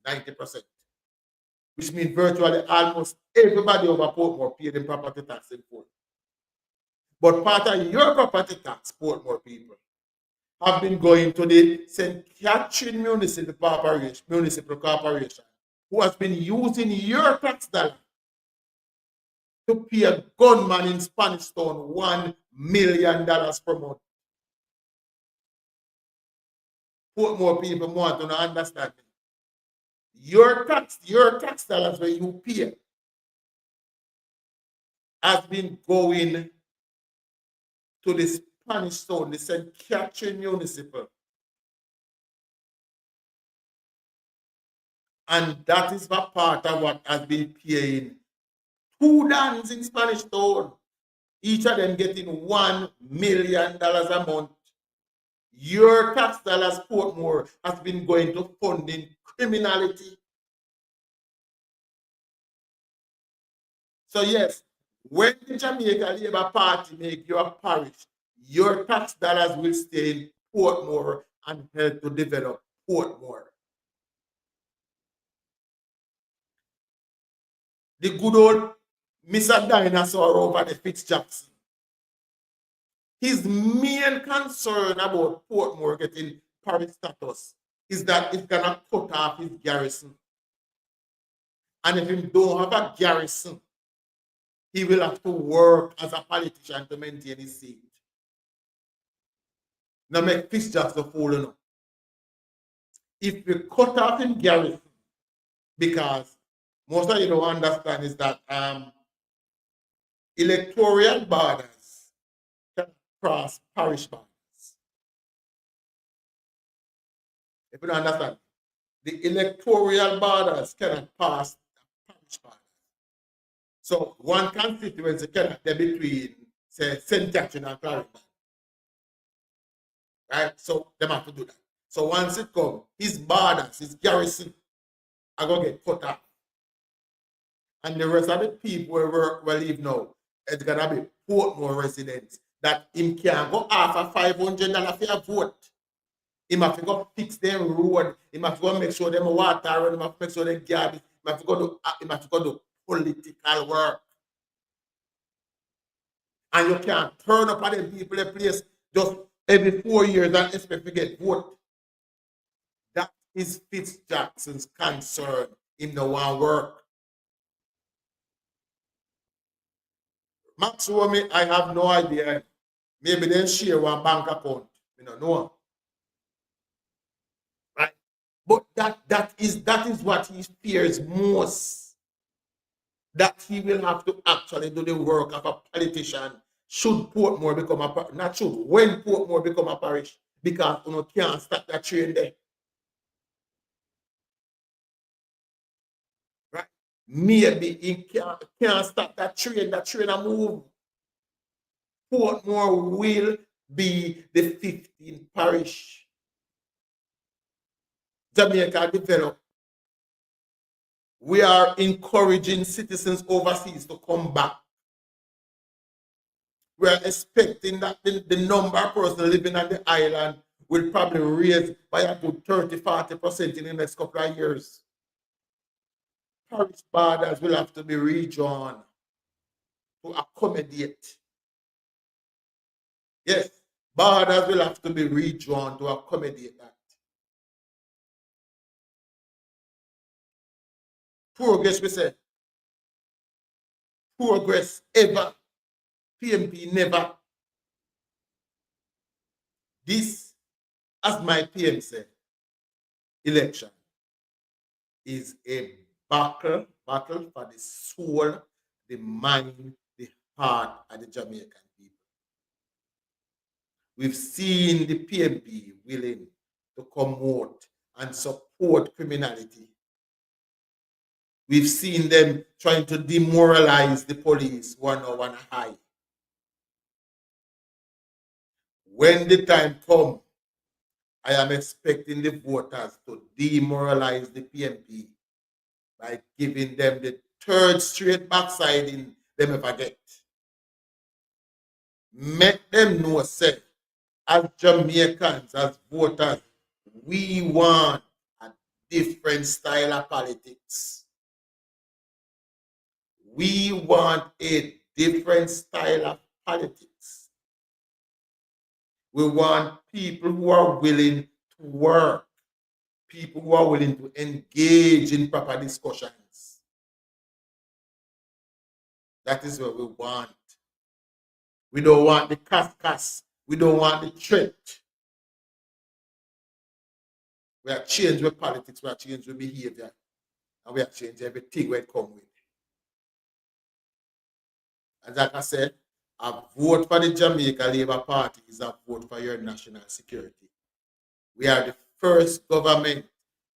90%, which means virtually almost everybody over Portmore paid in property tax in Port. But part of your property tax, Portmore people, have been going to the St. Catherine Municipal Corporation, who has been using your tax dollar to pay a gunman in Spanish Town $1 million per month. Portmore people want to understand it. Your tax dollars where you pay has been going to the Spanish Town, the St. Catherine Municipal. And that is the part of what has been paying 2 dons in Spanish Town. Each of them getting $1 million a month. Your tax dollars, Portmore, has been going to funding criminality. So yes, when the Jamaica Labour Party make you a parish, your tax dollars will stay in Portmore and help to develop Portmore. The good old Mr. Dinosaur over the Fitzjackson. His main concern about Portmore getting parish status is that it's gonna cut off his garrison. And if he don't have a garrison, he will have to work as a politician to maintain his seat. Now make fish just the fool, you know. If we cut off in garrison, because most of you don't understand is that electoral borders can cross parish borders. If you don't understand, the electoral borders cannot pass the parish borders. So one constituency cannot be between, say, St. Catherine and Clarendon. Right? So they have to do that. So once it comes, his borders, his garrison are going to get cut off. And the rest of the people will leave now, it's going to be Portmore residents that him can go off a $500 for a vote. He have to go fix them road. He have to go make sure them water run. He have to make sure them garbage. He have to go do political work. And you can't turn up at the people in place just every 4 years and expect to get vote. That is Fitz Jackson's concern. Him no want work. Max told me I have no idea. Maybe they share one bank account. You don't know. Right? But that is what he fears most. That he will have to actually do the work of a politician should Portmore become a parish. Not should, when Portmore become a parish. Because you can't start that train there. Right? Maybe he can't start that train a move. Portmore will be the 15th parish. Jamaica develop. We are encouraging citizens overseas to come back. We are expecting that the number of persons living on the island will probably raise by a good 30-40% in the next couple of years. Parish borders will have to be redrawn to accommodate. Yes, borders will have to be redrawn to accommodate that. Progress, we say. Progress ever. PMP never. This, as my PM said, election is a battle for the soul, the mind, the heart of the Jamaican people. We've seen the PMP willing to promote and support criminality. We've seen them trying to demoralize the police one high. When the time comes, I am expecting the voters to demoralize the PMP by giving them the third straight backsliding them ever get. Make them know, say, as Jamaicans, as voters, we want a different style of politics. We want a different style of politics. We want people who are willing to work, people who are willing to engage in proper discussions. That is what we want. We don't want the cascas. We don't want the threat. We have changed with politics, we have changed with behavior, and we have changed everything we come with. And like I said, a vote for the Jamaica Labour Party is a vote for your national security. We are the first government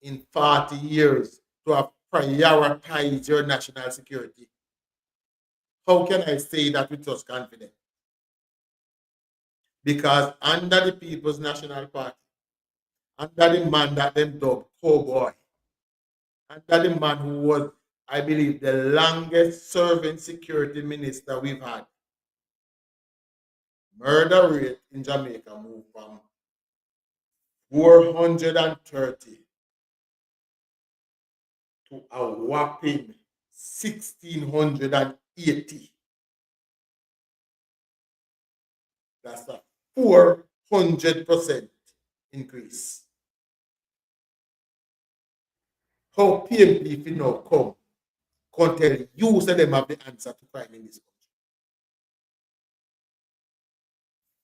in 40 years to have prioritized your national security. How can I say that with such confidence? Because under the People's National Party, under the man that them dubbed Cowboy, under the man who was, I believe, the longest serving security minister we've had, murder rate in Jamaica moved from 430 to a whopping 1,680. That's a 400% increase. How PMP if you now come tell you say them have the answer to crime in this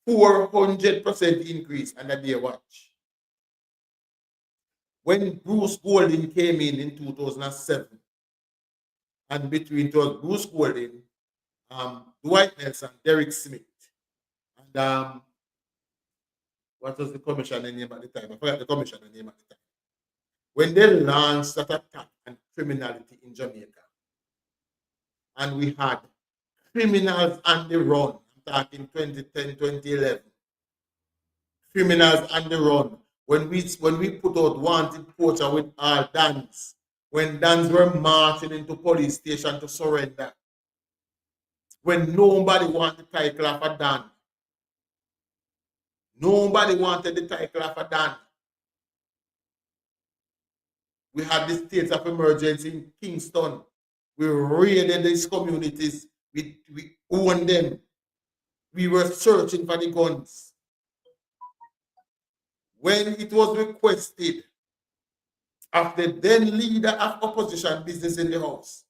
400% increase under their watch. When Bruce Golding came in 2007, and between it was Bruce Golding, Dwight Nelson, Derek Smith, and what was the commissioner name at the time? I forgot the commissioner name at the time. When they launched that attack on criminality in Jamaica, and we had criminals on the run, I'm talking 2010, 2011, criminals on the run. When we put out wanted poacher with our Dans, when Dans were marching into police station to surrender, when nobody wanted the title of a Dan. Nobody wanted the title of a Dan. We had the states of emergency in Kingston. We raided these communities. We owned them. We were searching for the guns. When it was requested of the then leader of opposition business in the house,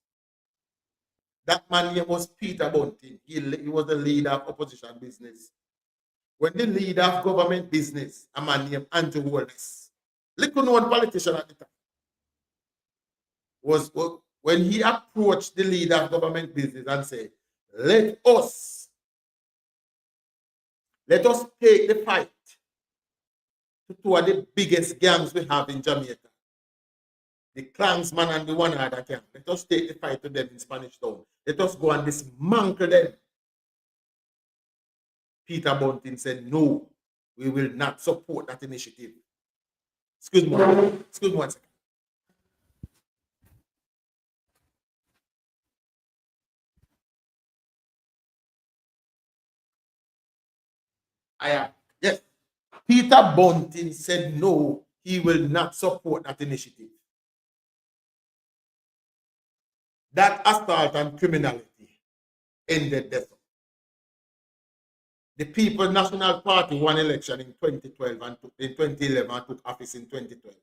that man name was Peter Bunting. He was the leader of opposition business. When the leader of government business, a man named Andrew Wallace, little known politician at the time, was when he approached the leader of government business and said, let us take the fight to two of the biggest gangs we have in Jamaica. The Klansman and the one other gang. Let us take the fight to them in Spanish Town. Let us go and dismantle them. Peter Bunting said, no, we will not support that initiative. Excuse me one second. Yes. Peter Bunting said, no, he will not support that initiative. That assault and criminality ended there. The People's National Party won election in 2012 and in 2011 and took office in 2012.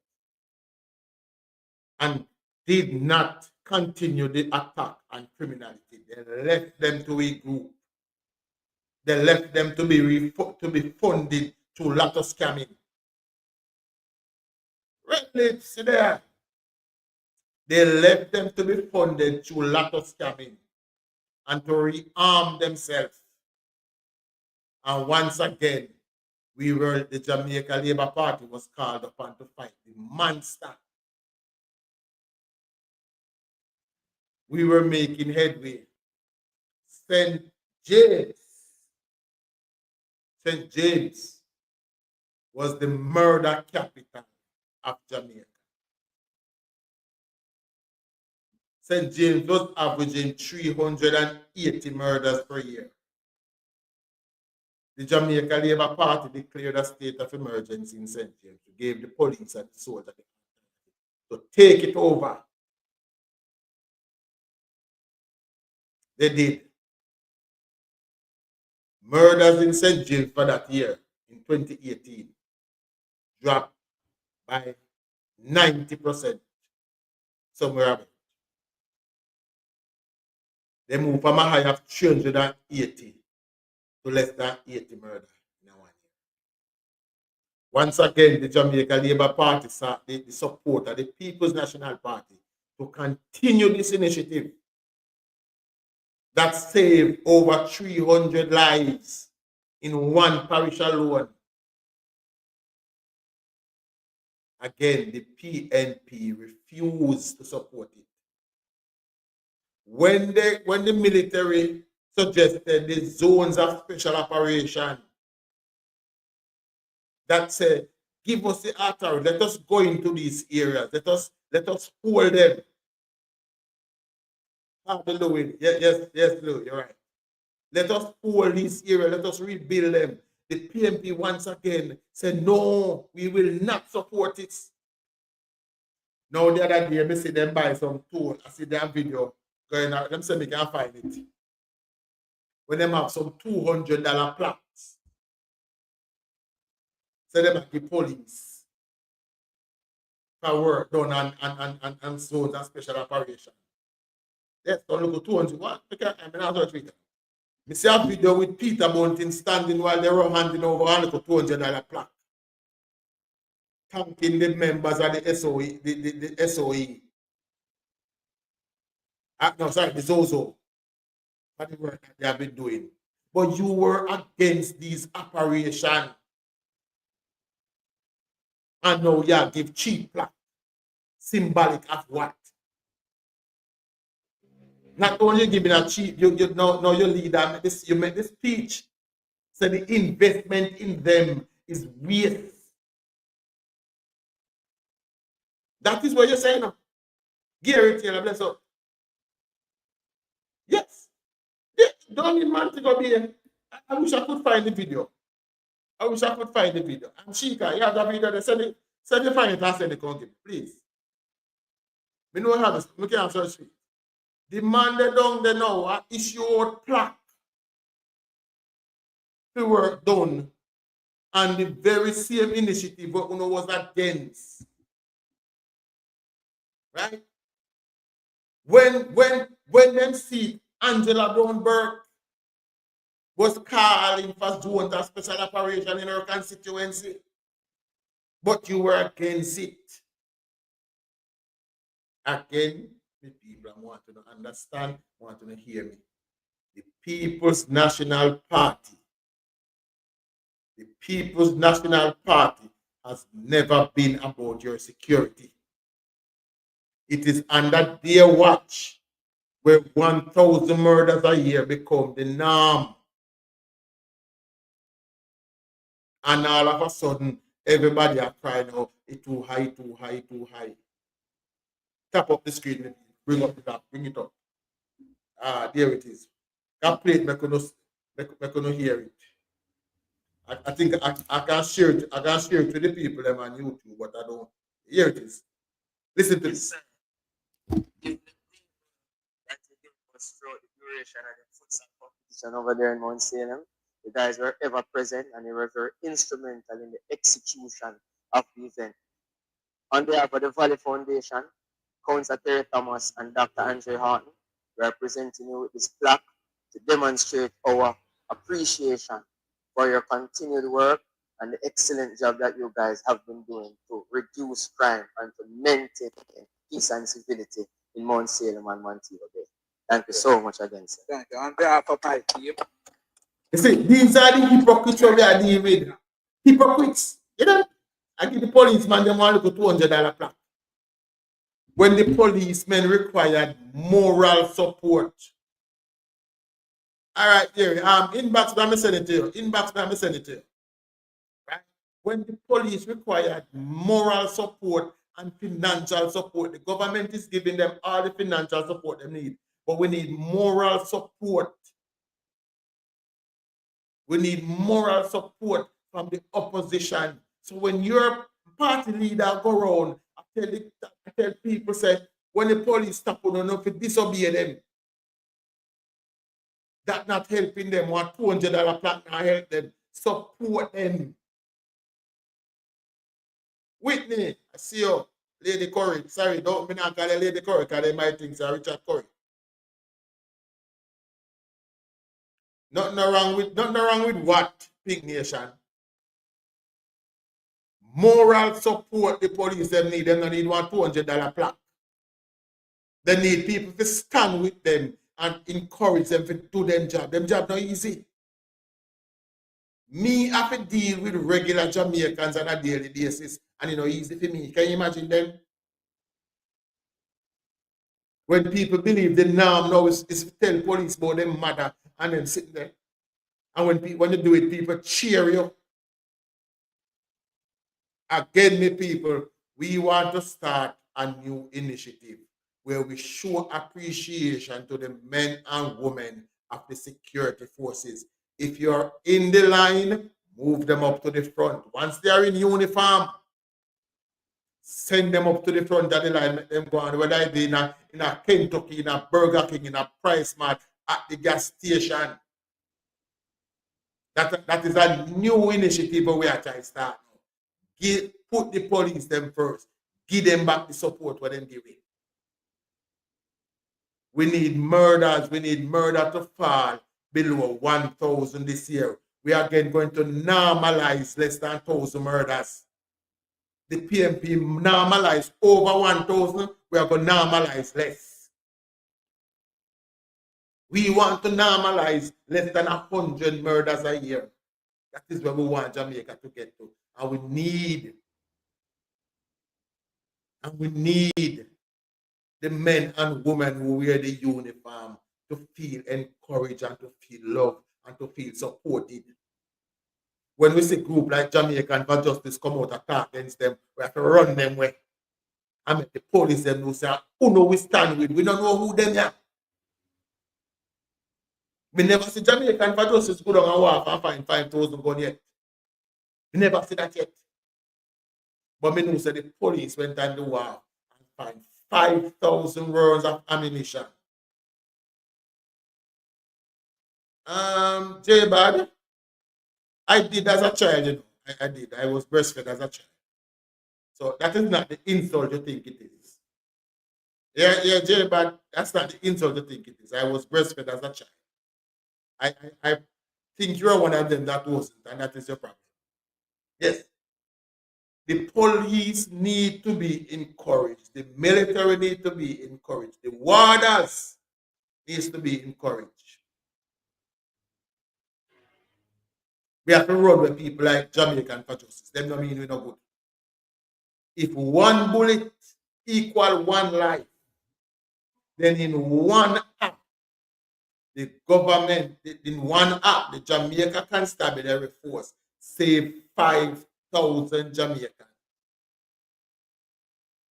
And did not continue the attack on criminality. They left them to regroup. They left them to be funded through lot of scamming. Really, see there. They left them to be funded through lot of scamming and to rearm themselves. And once again, the Jamaica Labour Party was called upon to fight the monster. We were making headway. St. James was the murder capital of Jamaica. St. James was averaging 380 murders per year. The Jamaica Labour Party declared a state of emergency in St. James. Gave the police and the soldiers to take it over. They did. Murders in St. James for that year, in 2018, dropped by 90%. Somewhere about. They moved from a high of 380 to less than 80 murders in a 1 year. Once again, the Jamaica Labour Party sought the support of the People's National Party to continue this initiative that saved over 300 lives in one parish alone. Again, the PNP refused to support it. When the military suggested the zones of special operation, that said, give us the authority, let us go into these areas, let us hold them. Louis. Yes, Lou, you're right. Let us hold this area, let us rebuild them. The PNP once again said, no, we will not support it. Now the other day, I see them buy some tool. I see their video going out. Them say me can find it. When them have some $200 plaques. So them at the police for work done and zones and special operation. Yes, don't look at 200. What? I mean, I'll treat them. Me see a video with Peter Bunting standing while they were handing over a little $200 plaque, thanking the members of the SOE, the SOE. No, sorry, the Zozo, for the work that they have been doing. But you were against these operations. And now you give cheap plaque, symbolic of what? Not only giving a cheap, you now your leader you make this speech. So the investment in them is waste. That is what you're saying now. Gary Taylor, bless up. Yes. Yeah. Don't need man to go be here. I wish I could find the video. And Chica, you have the video, they send it, find it and send it, please. We know how this, we can search it. The man they down there now issue out plaque to work done and the very same initiative what was against. Right? When them see Angela Brownberg was calling for doing a special operation in her constituency, but you were against it. Again, the people want to understand, want to hear me. The People's National Party has never been about your security. It is under their watch where 1,000 murders a year become the norm. And all of a sudden, everybody are crying out, it's too high, too high, too high. Tap up the screen, bring up the top, bring it up. There it is. That plate, I couldn't hear it. I think I can share it. I can share it to the people them on YouTube, but I don't. Here it is. Listen to this. Over there in Mount Salem, the guys were ever present and they were very instrumental in the execution of the event. On behalf of the Valley Foundation, Councillor Terry Thomas and Dr. Andre Horton, we are presenting you with this plaque to demonstrate our appreciation for your continued work and the excellent job that you guys have been doing to reduce crime and to maintain peace and civility in Mount Salem and Montego Bay. Thank you so much again, sir. Thank you. On behalf of my team. You see, these are the hypocrites we are dealing with. Hypocrites. You know, I give the policeman them want to go $200 plaque. When the policemen required moral support. All right, Jerry. Inbox, I'm sending it to you. Right? When the police required moral support and financial support, the government is giving them all the financial support they need. But we need moral support. We need moral support from the opposition. So when your party leader go around, I tell people, say, when the police stop on them, if disobey them, that not helping them. Want $200 plaque not help them. Support them. Whitney, I see you. Lady Curry. Sorry, don't me not call her Lady Curry because they might think it's Richard Curry. Nothing wrong with what, Pink Nation? Moral support the police them need. Them don't need $200 plaque. They need people to stand with them and encourage them to do them job. Them job not easy. Me have to deal with regular Jamaicans on a daily basis, and easy for me. Can you imagine them? When people believe the norm now is to tell police about them mother and then sitting there. And when you do it, people cheer you. Again, me people, we want to start a new initiative where we show appreciation to the men and women of the security forces. If you're in the line, move them up to the front. Once they are in uniform, send them up to the front of the line, let them go on, whether it's in a Kentucky, in a Burger King, in a Price Mart, at the gas station. That is a new initiative we are trying to start. Put the police them first. Give them back the support what them giving. We need murders. We need murder to fall below 1,000 this year. We are again going to normalize less than 1,000 murders. The PMP normalize over 1,000. We are going to normalize less. We want to normalize less than 100 murders a year. That is where we want Jamaica to get to. And we need the men and women who wear the uniform to feel encouraged and to feel loved and to feel supported. When we see a group like Jamaican for Justice come out and talk against them, we have to run them away. I mean, the police them know say, who know we stand with? We don't know who them are. We never see Jamaican for Justice go down and walk and find 5,000 guns yet. We never see that yet. But we know say the police went on the war and find 5,000 rounds of ammunition. J-Bad, I did as a child, you know. I did. I was breastfed as a child. So that is not the insult you think it is. Yeah, J-Bad, that's not the insult you think it is. I was breastfed as a child. I think you're one of them that wasn't, and that is your problem. Yes. The police need to be encouraged. The military need to be encouraged. The warders needs to be encouraged. We have to run with people like Jamaican for Justice. Them don't mean we're not good. If one bullet equal one life, then in one act, the government, in one act, the Jamaica Constabulary Force saved 5,000 Jamaicans.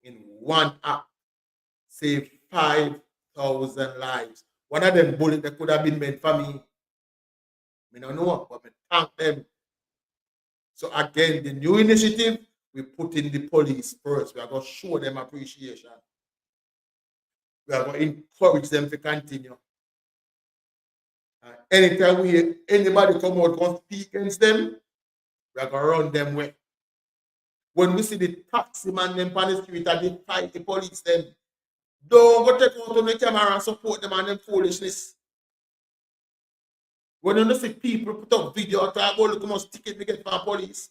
In one act, saved 5,000 lives. One of them bullets that could have been meant for me. I don't know, but I thank them. So again, the new initiative, we put in the police first. We are going to show them appreciation. We are going to encourage them to continue. Anytime anybody come out and speak against them, we are going to run them away. When we see the taxi man them on the street and they fight the police, them don't go take out on the camera and support them and them foolishness. When you see people put up video and talk, oh, look how much ticket we get from police.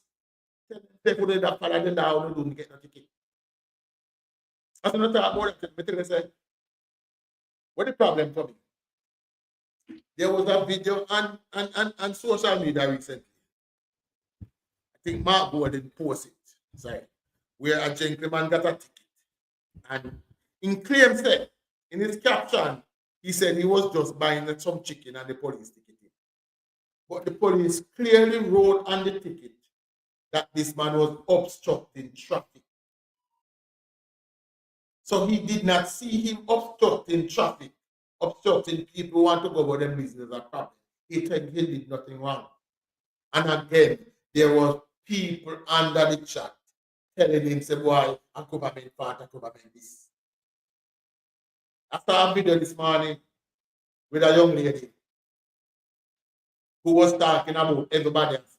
They put it up and then down, don't get no ticket. As I'm not talking about that, I tell you, say, what the problem for me? There was a video on social media recently. I think Mark Gordon posted it. Sorry. Where a gentleman got a ticket. And in claim said, in his caption, he said he was just buying some chicken and the police ticketed. But the police clearly wrote on the ticket that this man was obstructing traffic. So he did not see him obstructing traffic, obstructing people who want to go about their business or problem. He said he did nothing wrong. And again, there were people under the chat telling him, say, boy, a government part, a government this. I saw a video this morning with a young lady who was talking about everybody else.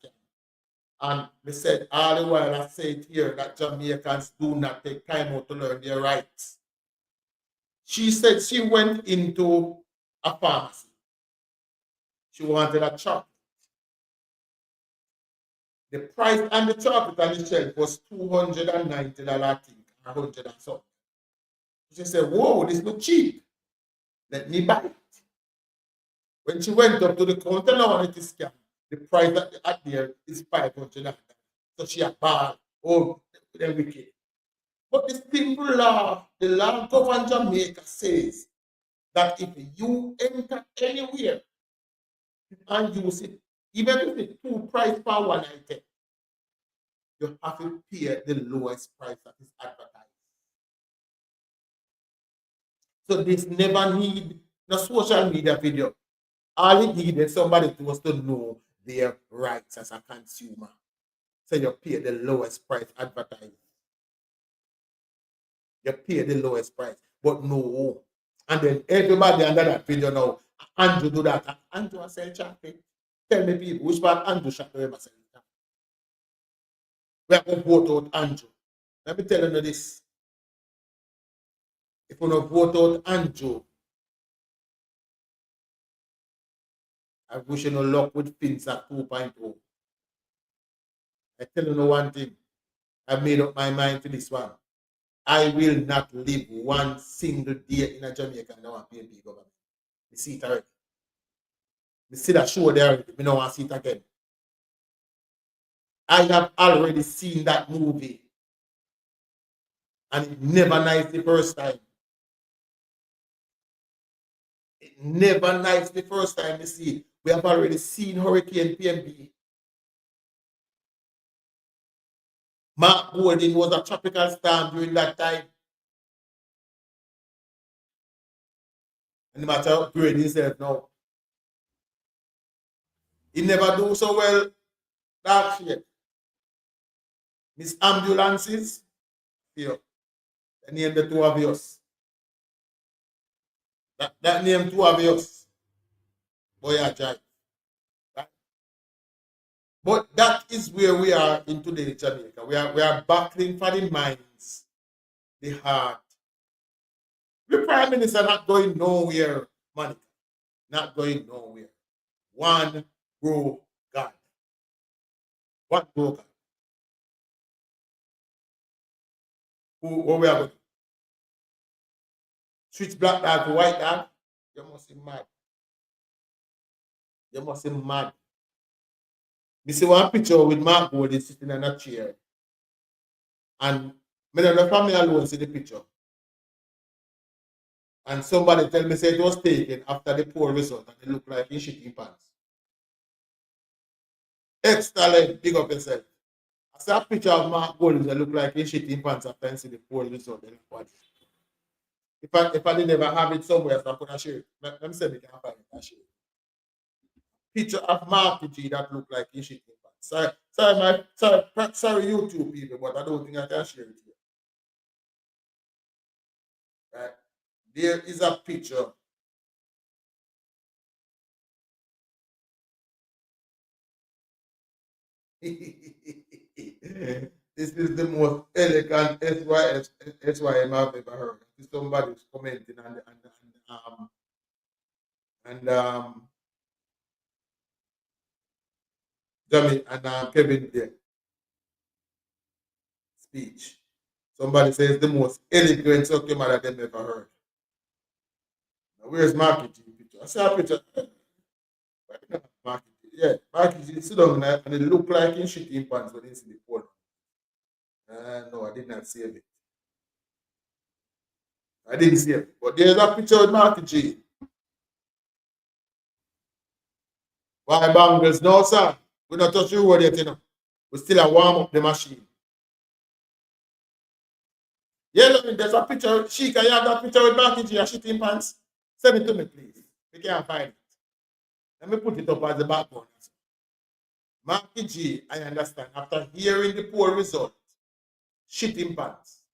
And they said, all the while I say it here that Jamaicans do not take time out to learn their rights. She said she went into a pharmacy. She wanted a chocolate. The price on the chocolate on the shelf was $290, I think, 100 and something. She said, whoa, this looks cheap. Let me buy it. When she went up to the counter now and it is scanned, the price at there is $500. So she had bought, oh, they're wicked. But the simple law, the law governed Jamaica says that if you enter anywhere and use it, even if it's two price per one item, you have to pay the lowest price that is advertised. So this never need no social media video. All it needed somebody was to know their rights as a consumer. So you pay the lowest price advertised. You pay the lowest price. But no. And then everybody under that video now, Andrew do that. Andrew sell chocolate. Tell me people, which part Andrew shop ever sell chocolate? We have to vote out Andrew. Let me tell you this. If we don't vote out Andrew, I wish you no luck with FinSat 2.0. I tell you no one thing. I made up my mind to this one. I will not live one single day in a Jamaica and I want PNP government. You see it already. You see that show there already. I don't want to see it again. I have already seen that movie. And it never nice the first time. It never nice the first time you see it. We have already seen Hurricane PNB. Mark Gordon was a tropical storm during that time. And the matter upgrade himself now. He never do so well that year. Miss Ambulances, here. The name the two obvious. That name too obvious. Boy, I jive. Right? But that is where we are in today in Jamaica. We are battling for the minds, the heart. The Prime Minister not going nowhere, Monica. Not going nowhere. One grow God. One grow God. Who we are going to? Switch black dog to white dog? You must be mad. You must be mad. Me see one picture with Mark Goldie sitting in a chair. And me don't know if me alone see the picture. And somebody tell me say it was taken after the poor result and it looked like he shitting pants. Excellent, big up yourself. I saw a picture of Mark Goldie that look like he shitting pants after he see the poor result. If I didn't never have it somewhere, so I'm gonna share it. Let me say we can find it and share it. Picture of Mark G that look like he shitting pants. Sorry, YouTube people, but I don't think I can share it here. Right? There is a picture. This is the most elegant SYM I've ever heard. Somebody's commenting Jamie and Kevin there speech. Somebody says the most eloquent document that they've ever heard. Now, where's marketing picture? I saw a picture. Marketing. Yeah, marketing sit down there and it look like in shitting pants when it's in the photo. No, I did not save it. I didn't save it. But there's a picture with Marky G. Why bangles? No, sir. We not touch the road yet, you know. We still a warm up the machine. Yeah, look, there's a picture. Sheikah, you have that picture with Marky G and shitting pants? Send it to me, please. We can't find it. Let me put it up as the backbone. Marky G, I understand, after hearing the poor result, shitting pants.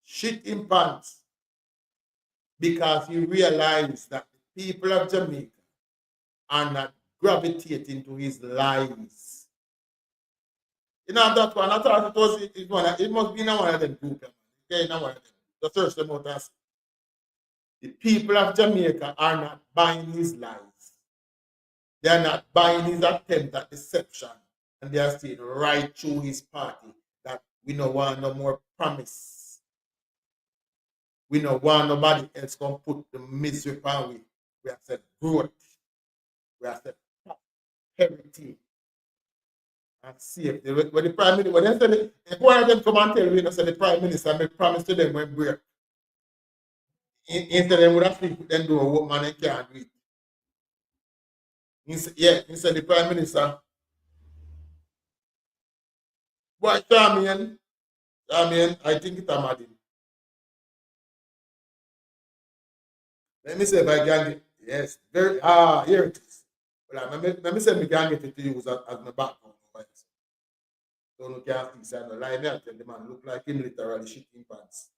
Shitting pants. Because he realized that the people of Jamaica are not gravitating to his lies. You know that one. I thought it must be in one of them groups. Okay, in one of them. The search them out as the people of Jamaica are not buying his lies. They are not buying his attempt at deception. And they are saying right through his party that we don't want no more promise. We don't want nobody else can put the misery upon we. We have said growth. We have said prosperity and safety. When the Prime Minister, when they said if one of them come and tell you, say the Prime Minister make promise to them when break. Instead them would have to put them do a work man and can't do it. Instead the Prime Minister. But Charmian, I think it's a madden. Let me see if I can get yes, very here it is. Well, let me see if I can get it to use as my background. So no can't fix it. No lie me and tell the man look like him literally shitting pants.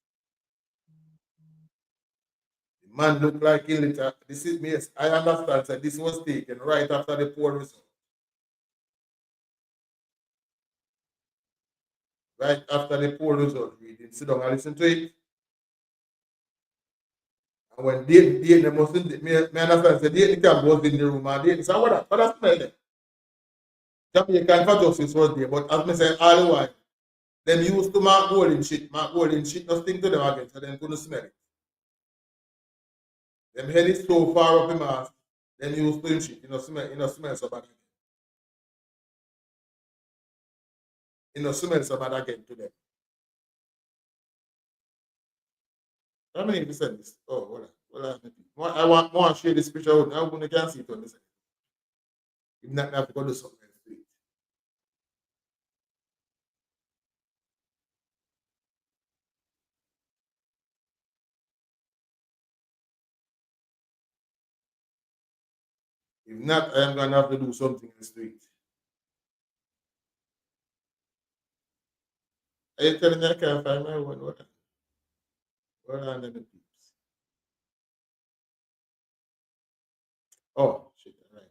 The man look like him literally. This is me. Yes, I understand that this was taken right after the poll result. Right after the poll result, we didn't sit down and listen to it. And when they mustn't, me understand, say they can go in the room and they say, what that smell there? Jamaican for justice was there, but as me say all the while, them used to mark golden shit no sting to them again, so them couldn't smell it. Them head is so far up in mask, them used to him shit, smell so bad again. Smell so bad again to them. How many of you said this? Oh, hold on. I want more share this picture with me. I want to can see it on this. If not, I have to go do something else to it. If not, I am gonna have to do something else to it. Are you telling me I can't find my one? What are the peeps? Oh, shit. Right.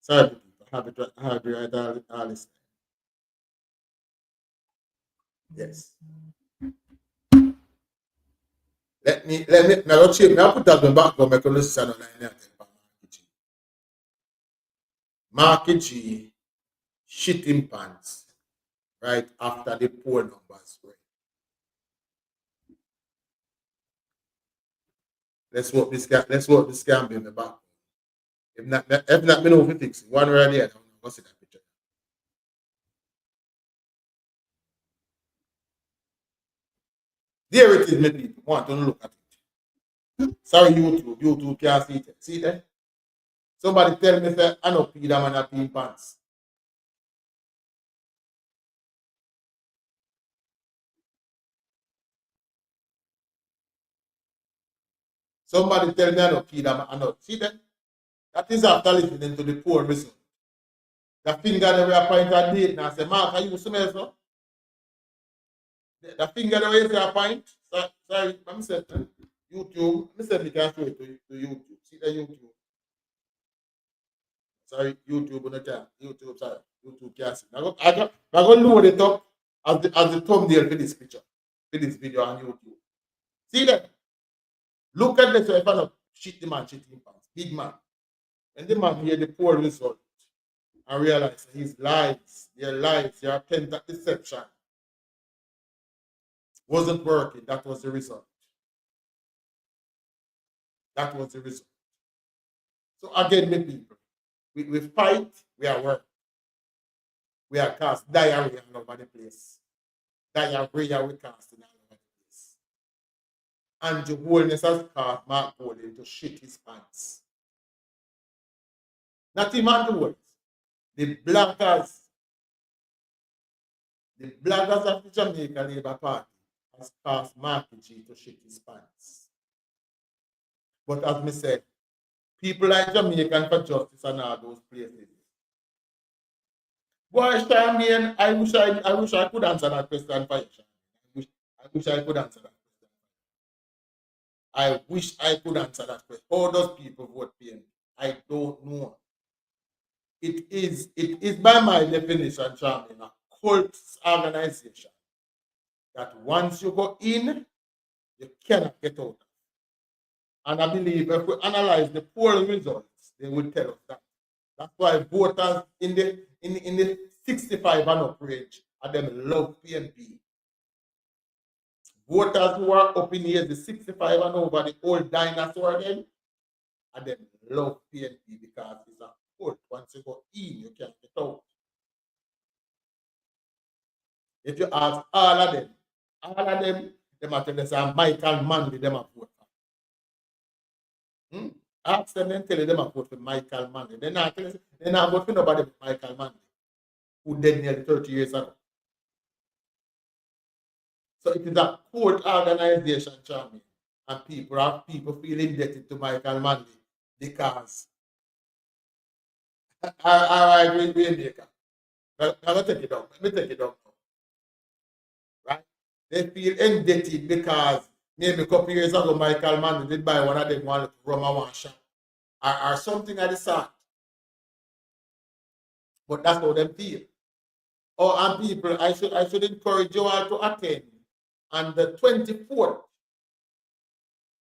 Sorry, people. I have to write all this. Yes. Now let's check. Now put that one back on my conversation online. Market G shitting pants right after the poll numbers. Right. Let's work this scam in the back. If not, me know if we fix it. One right there. I'll see that picture. There it is, my people. Want to look at it. Sorry, YouTube can't see it. See that? Somebody tell me that I know Peter man a pin pants. Somebody tell me I know Peter man I know. See that? That is after listening to the poor result. The finger that we are pointing at date now say, Mark, are you smell so? The finger that we say a point. Sorry, I'm saying YouTube. I said we can show it to YouTube. See the YouTube. Sorry, YouTube on the YouTube, sorry. YouTube can't see. I'm going to load it up as the thumbnail for this picture, for this video on YouTube. See that? Look at this. If I not shit the man, shitting pants. Big man. And the man hear the poor result and realize his lies, their attempt at deception wasn't working. That was the result. That was the result. So again, my people, we fight, we are work. We are cast diarrhea all over the place. Diarrhea we casting all over the place. And the wholeness has cast Mark Golden to shit his pants. Not even the words. The bloggers of the Jamaica Labour Party has cast Mark G to shit his pants. But as me said, people like Jamaican for Justice and all those places. Boy, Charmian, I wish I could answer that question for you. I wish I could answer that question. I wish I could answer that question. How does people vote PNP? I don't know. It is by my definition, Charmian, a cult organization that once you go in, you cannot get out. And I believe if we analyze the poll results, they will tell us that. That's why voters in the 65 and up range and them love PNP. Voters who are up in here, the 65 and over, the old dinosaur them, and them love PNP because it's a cult. Once you go in, you can't get out. If you ask all of them are telling us Michael Manley, them are vote. Ask them and tell them I vote for Michael Manley. They're not vote for nobody but Michael Manley, who dead nearly 30 years ago. So it is a court organization, Charmy, and people feel indebted to Michael Manley because I agree with Maker. But I'm gonna take it down. Let me take it down now. Right? They feel indebted because maybe a couple years ago Michael Manley did buy one of them one rum and one shot. Or something of the sort. But that's how them feel. Oh, and people, I should encourage you all to attend on the 24th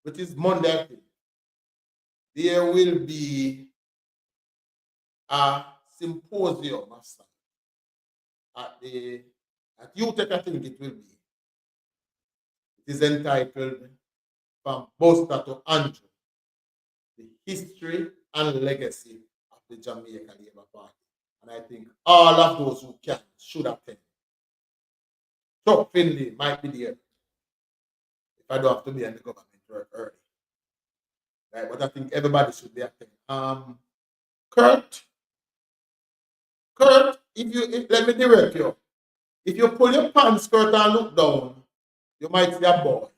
which is Monday, I think, there will be a symposium of some at UTEC, I think it will be. It is entitled From Buster to Andrew, the history and legacy of the Jamaica Labour Party. And I think all of those who can should attend. Chuck Finley might be there if I don't have to be in the government work early. Right? But I think everybody should be attending. Kurt, let me direct you. If you pull your pants skirt and look down, you might see a boy.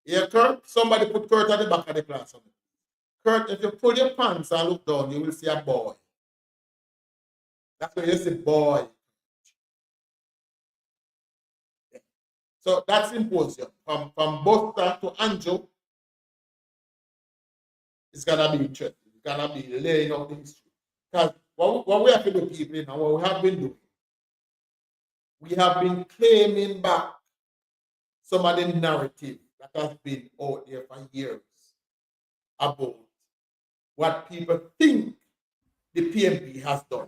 Yeah, Kurt? Somebody put Kurt at the back of the class. Kurt, if you pull your pants and look down, you will see a boy. That's when you see boy. Yeah. So that's symposium. From Buster to Andrew, it's gonna be interesting. It's gonna be laying out the history. Because what we have to do, people, and what we have been doing, we have been claiming back some of the narrative that has been out there for years about what people think the PMP has done.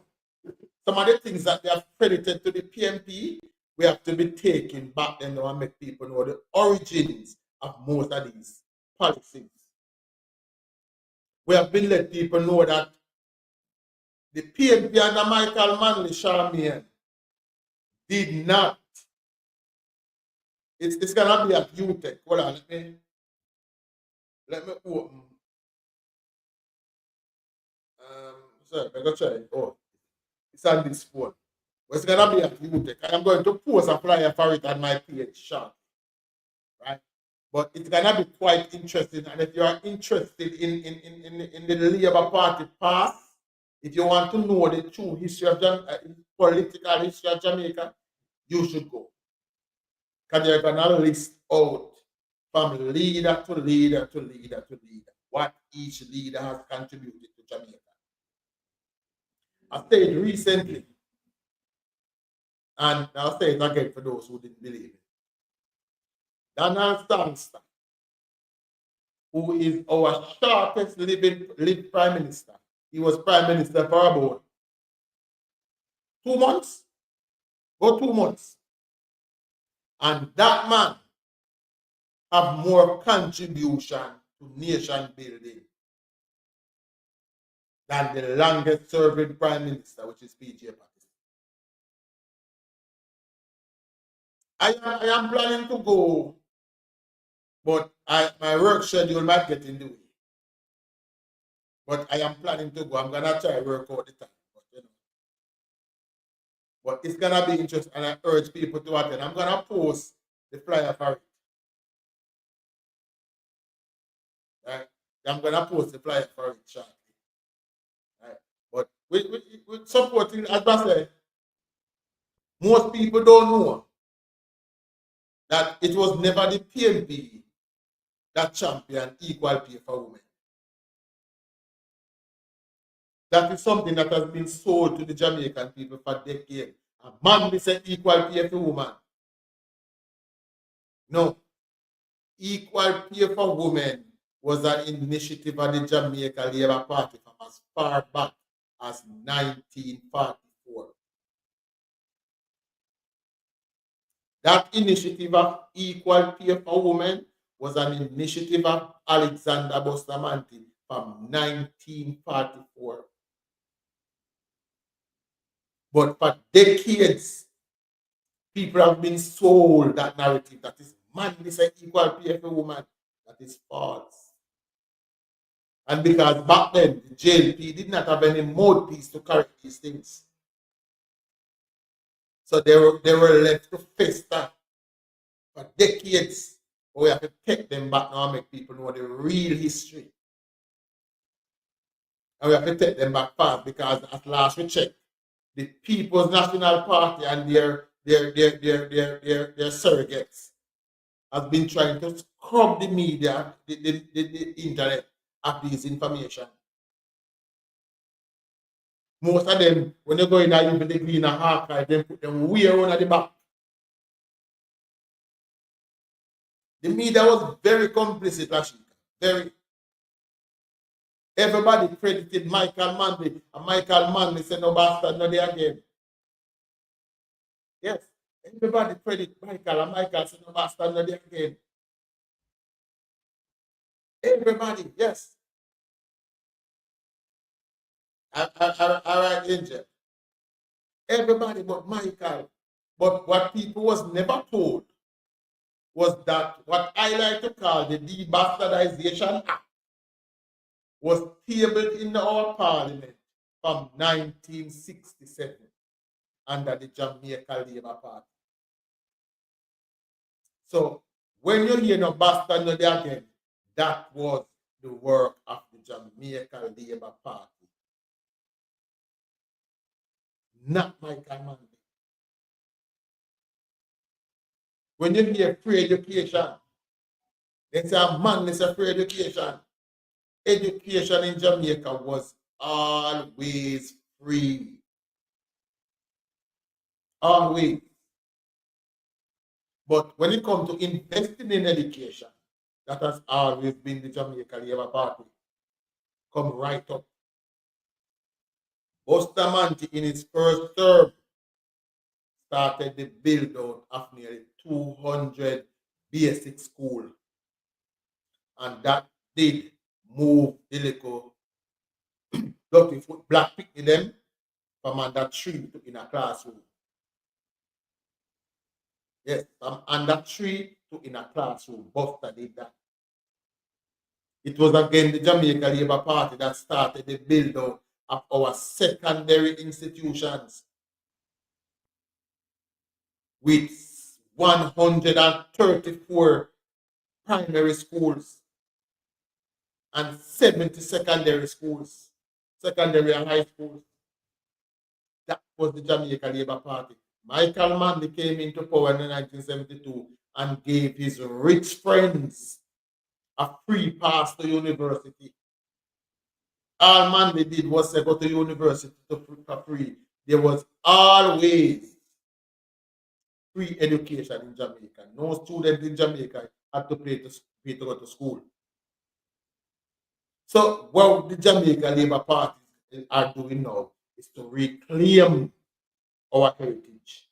Some of the things that they have credited to the PMP, we have to be taking back then and make people know the origins of most of these policies. We have been letting people know that the PMP under Michael Manley Charmian did not. It's gonna be at UTEC. Hold on, let me open. Sorry, I'm gonna try. Oh, it's on this phone. But it's gonna be at UTEC. I am going to post a flyer for it on my page shortly. Right? But it's gonna be quite interesting. And if you are interested in the Labour Party past, if you want to know the true history of political history of Jamaica, you should go. Because they're going to list out from leader to leader to leader to leader what each leader has contributed to Jamaica. I said recently, and I'll say it again for those who didn't believe it. Donald Sangster, who is our shortest lived prime minister, he was prime minister for about 2 months or 2 months. And that man have more contribution to nation building than the longest serving prime minister, which is PJ Patterson. I am planning to go, but my work schedule might get in the way. But I am planning to go. I'm gonna try to work out the time. But it's gonna be interesting, and I urge people to attend. I'm gonna post the flyer for it. Right? I'm gonna post the flyer for it shortly. Right? But with supporting, as I said, most people don't know that it was never the PMP that championed equal pay for women. That is something that has been sold to the Jamaican people for decades. A man be say equal pay for women. No. Equal pay for women was an initiative of the Jamaica Labour Party from as far back as 1944. That initiative of equal pay for women was an initiative of Alexander Bustamante from 1944. But for decades, people have been sold that narrative that is man, this is equal pay for woman. That is false. And because back then, the JLP did not have any mouthpiece to correct these things. So they were left to fester for decades. But we have to take them back now and make people know the real history. And we have to take them back fast because at last we check the People's National Party and their surrogates have been trying to scrub the media, the internet of this information. Most of them, when they go in there, even the green and archive, they put them way around at the back. The media was very complicit, Rashika. Very. Everybody credited Michael Manley, and Michael Manley said, no bastard, no there again. Yes. Everybody credit Michael, and Michael said, no bastard, no there again. Everybody, yes. All right, Angel. Everybody but Michael. But what people was never told was that what I like to call the Debastardization Act was tabled in our parliament from 1967 under the Jamaica Labour Party. So when you hear no bastard no there again, that was the work of the Jamaica Labour Party, not Michael Manley. When you hear free education, they say a man is a free education. Education in Jamaica was always free. Always. But when it comes to investing in education, that has always been the Jamaica Labour Party. Come right up. Bustamante in his first term started the build out of nearly 200 basic schools. And that did move the little dirty foot black picking them from under tree to in a classroom. Yes, from under tree to in a classroom. Buster did that. It was again the Jamaica Labour Party that started the build out of our secondary institutions with 134 primary schools and 70 secondary schools, secondary and high schools. That was the Jamaica Labour Party. Michael Manley came into power in 1972 and gave his rich friends a free pass to university. All Manley did was say go to university for free. There was always free education in Jamaica. No student in Jamaica had to pay to go to school. So what the Jamaica Labour Party are doing now is to reclaim our heritage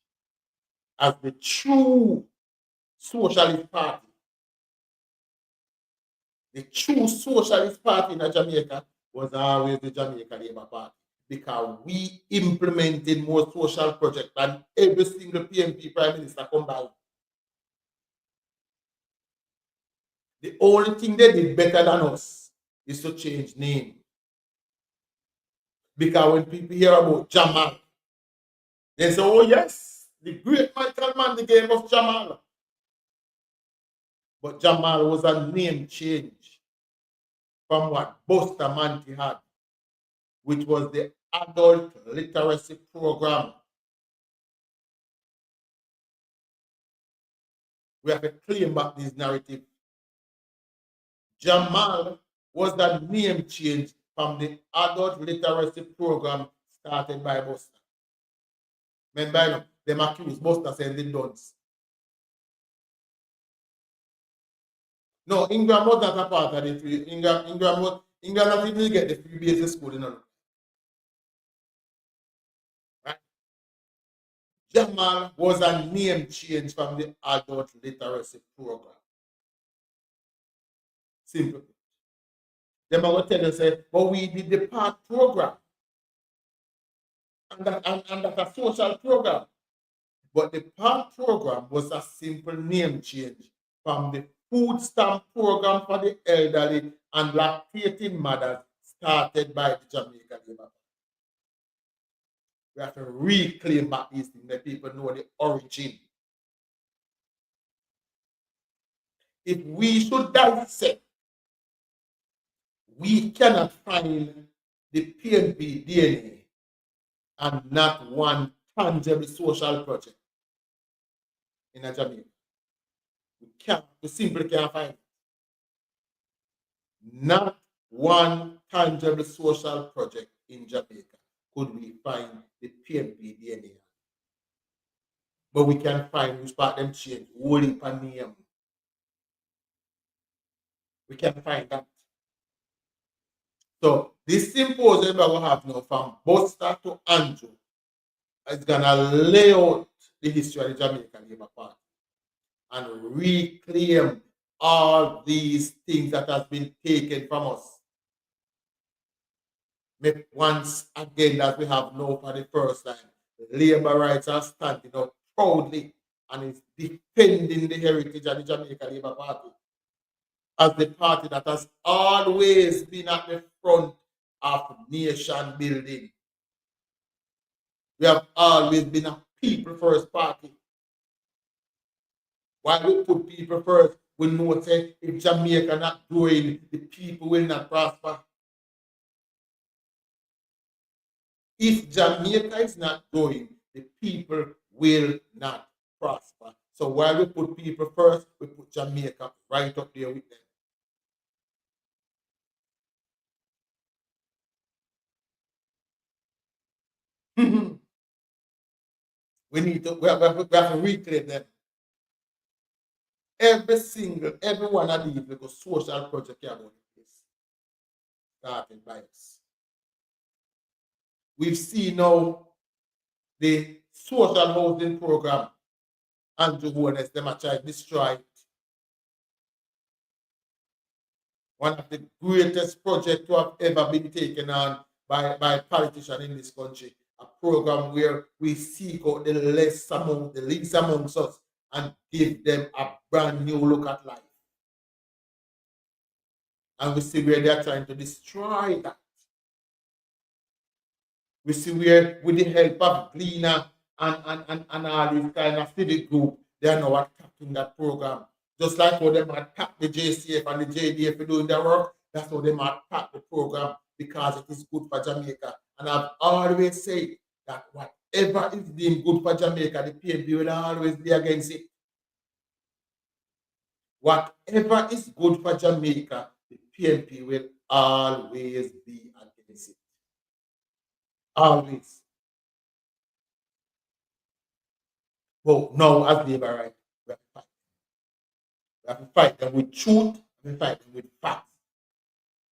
as the true socialist party. The true socialist party in Jamaica was always the Jamaica Labour Party because we implemented more social projects than every single PMP Prime Minister combined. The only thing they did better than us is to change name. Because when people hear about Jamal, they say, oh yes, the great Michael Manley gave us Jamal. But Jamal was a name change from what Bustamante had, which was the adult literacy program. We have to claim back this narrative. Jamal was the name change from the adult literacy program started by Buster. Remember, them accused Buster saying they don't. No, Ingram was not a part of the free. Ingram not even get the free basic school, you know. Right? Jamal was a name change from the adult literacy program. Simple. Them are going to tell you, say, but we did the part program. And that's a social program. But the part program was a simple name change from the food stamp program for the elderly and lactating mothers started by the Jamaica Labour Party. We have to reclaim back these things, let people know the origin. If we should dissect, we cannot find the PNP DNA and not one tangible social project in Jamaica. We simply can't find it. Not one tangible social project in Jamaica could we find the PNP DNA. But we can find which part them change, holding per name. We can find that. So this symposium that we have now from Buster to Andrew is gonna lay out the history of the Jamaican Labour Party and reclaim all these things that has been taken from us. Make once again that we have now for the first time, labor rights are standing up proudly and is defending the heritage of the Jamaican Labour Party as the party that has always been at the front of nation building. We have always been a people first party. Why we put people first? We know that if Jamaica not growing, the people will not prosper. If Jamaica is not growing, the people will not prosper. So while we put people first, we put Jamaica right up there with them. We have to reclaim them. Every one of these little social project here about this. Starting by us. We've seen now the social housing program Andrew Holness, them are trying to destroy it. One of the greatest projects to have ever been taken on by politicians in this country. A program where we seek out the least amongst us and give them a brand new look at life. And we see where they are trying to destroy that. We see where, with the help of Gleaner and all these kind of civic group, they are now attacking that program. Just like how they attack the JCF and the JDF for doing their work, that's how they attack the program because it is good for Jamaica. And I've always said that whatever is deemed good for Jamaica, the PNP will always be against it. Whatever is good for Jamaica, the PNP will always be against it. Always. But now, as labor right, we have to fight. We have to fight them with truth, we have to fight them with facts.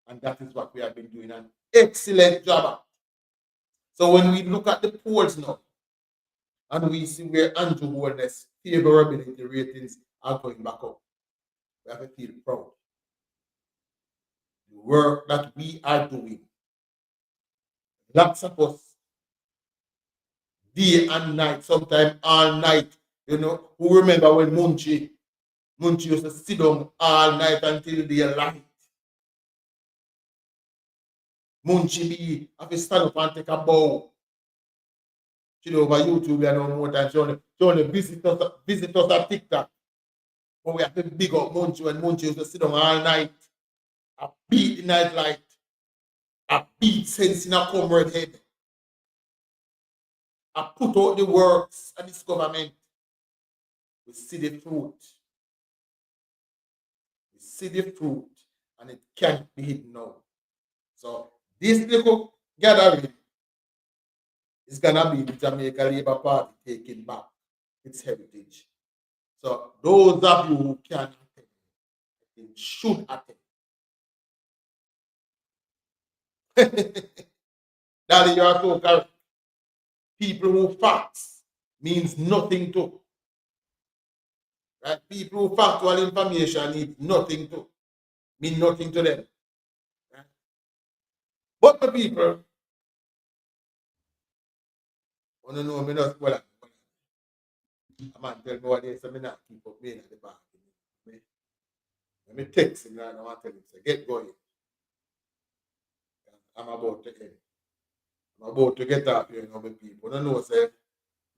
And that is what we have been doing an excellent job at. So when we look at the polls now, and we see where Andrew Holness favorability ratings are going back up, we have to feel proud. The work that we are doing, lots of us, day and night, sometimes all night. Who remember when Munchie used to sit down all night until the light. Munchie be have to stand up and take a bow. She over YouTube and no more than she only visit us at TikTok. But we have to big up Munchie when Munchie used to sit down all night. I beat the night light. I beat sense in a comrade head. I put out the works of this government. We see the fruit. We see the fruit, and it can't be hidden now. So this little gathering is gonna be the Jamaica Labour Party taking back its heritage. So those of you who can attend, should attend. Daddy, you are so correct. People who facts means nothing to. Right? People who factual information need nothing to. Mean nothing to them. Right? But the people want to know me not well. A man tell me what they say, me not keep up being at the back. Let me text him and I want to tell him, say, get going. I'm about to end. I'm about to get up here, with people. I don't know, say,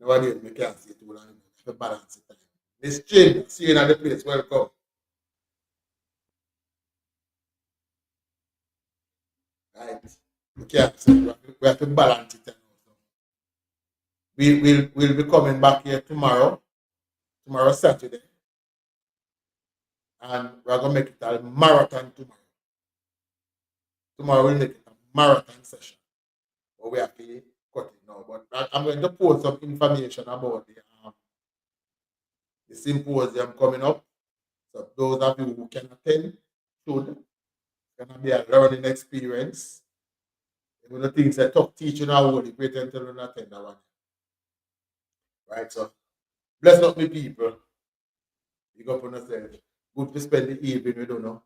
nowadays, we can't see too long. I have to balance the time. Miss Jane, see you in the place. Welcome. Right. We can't see. We have to balance it. We'll be coming back here tomorrow Saturday. And we're going to make it a marathon tomorrow. Tomorrow we'll make it a marathon session. But we have to cut it now. But I'm going to post some information about the symposium coming up. So those of you who can attend should. It's gonna be a learning experience. One of the things that tough teaching our whole great until we attend that one. Right, so bless up me people. You go up on yourself. Good to spend the evening, we don't know.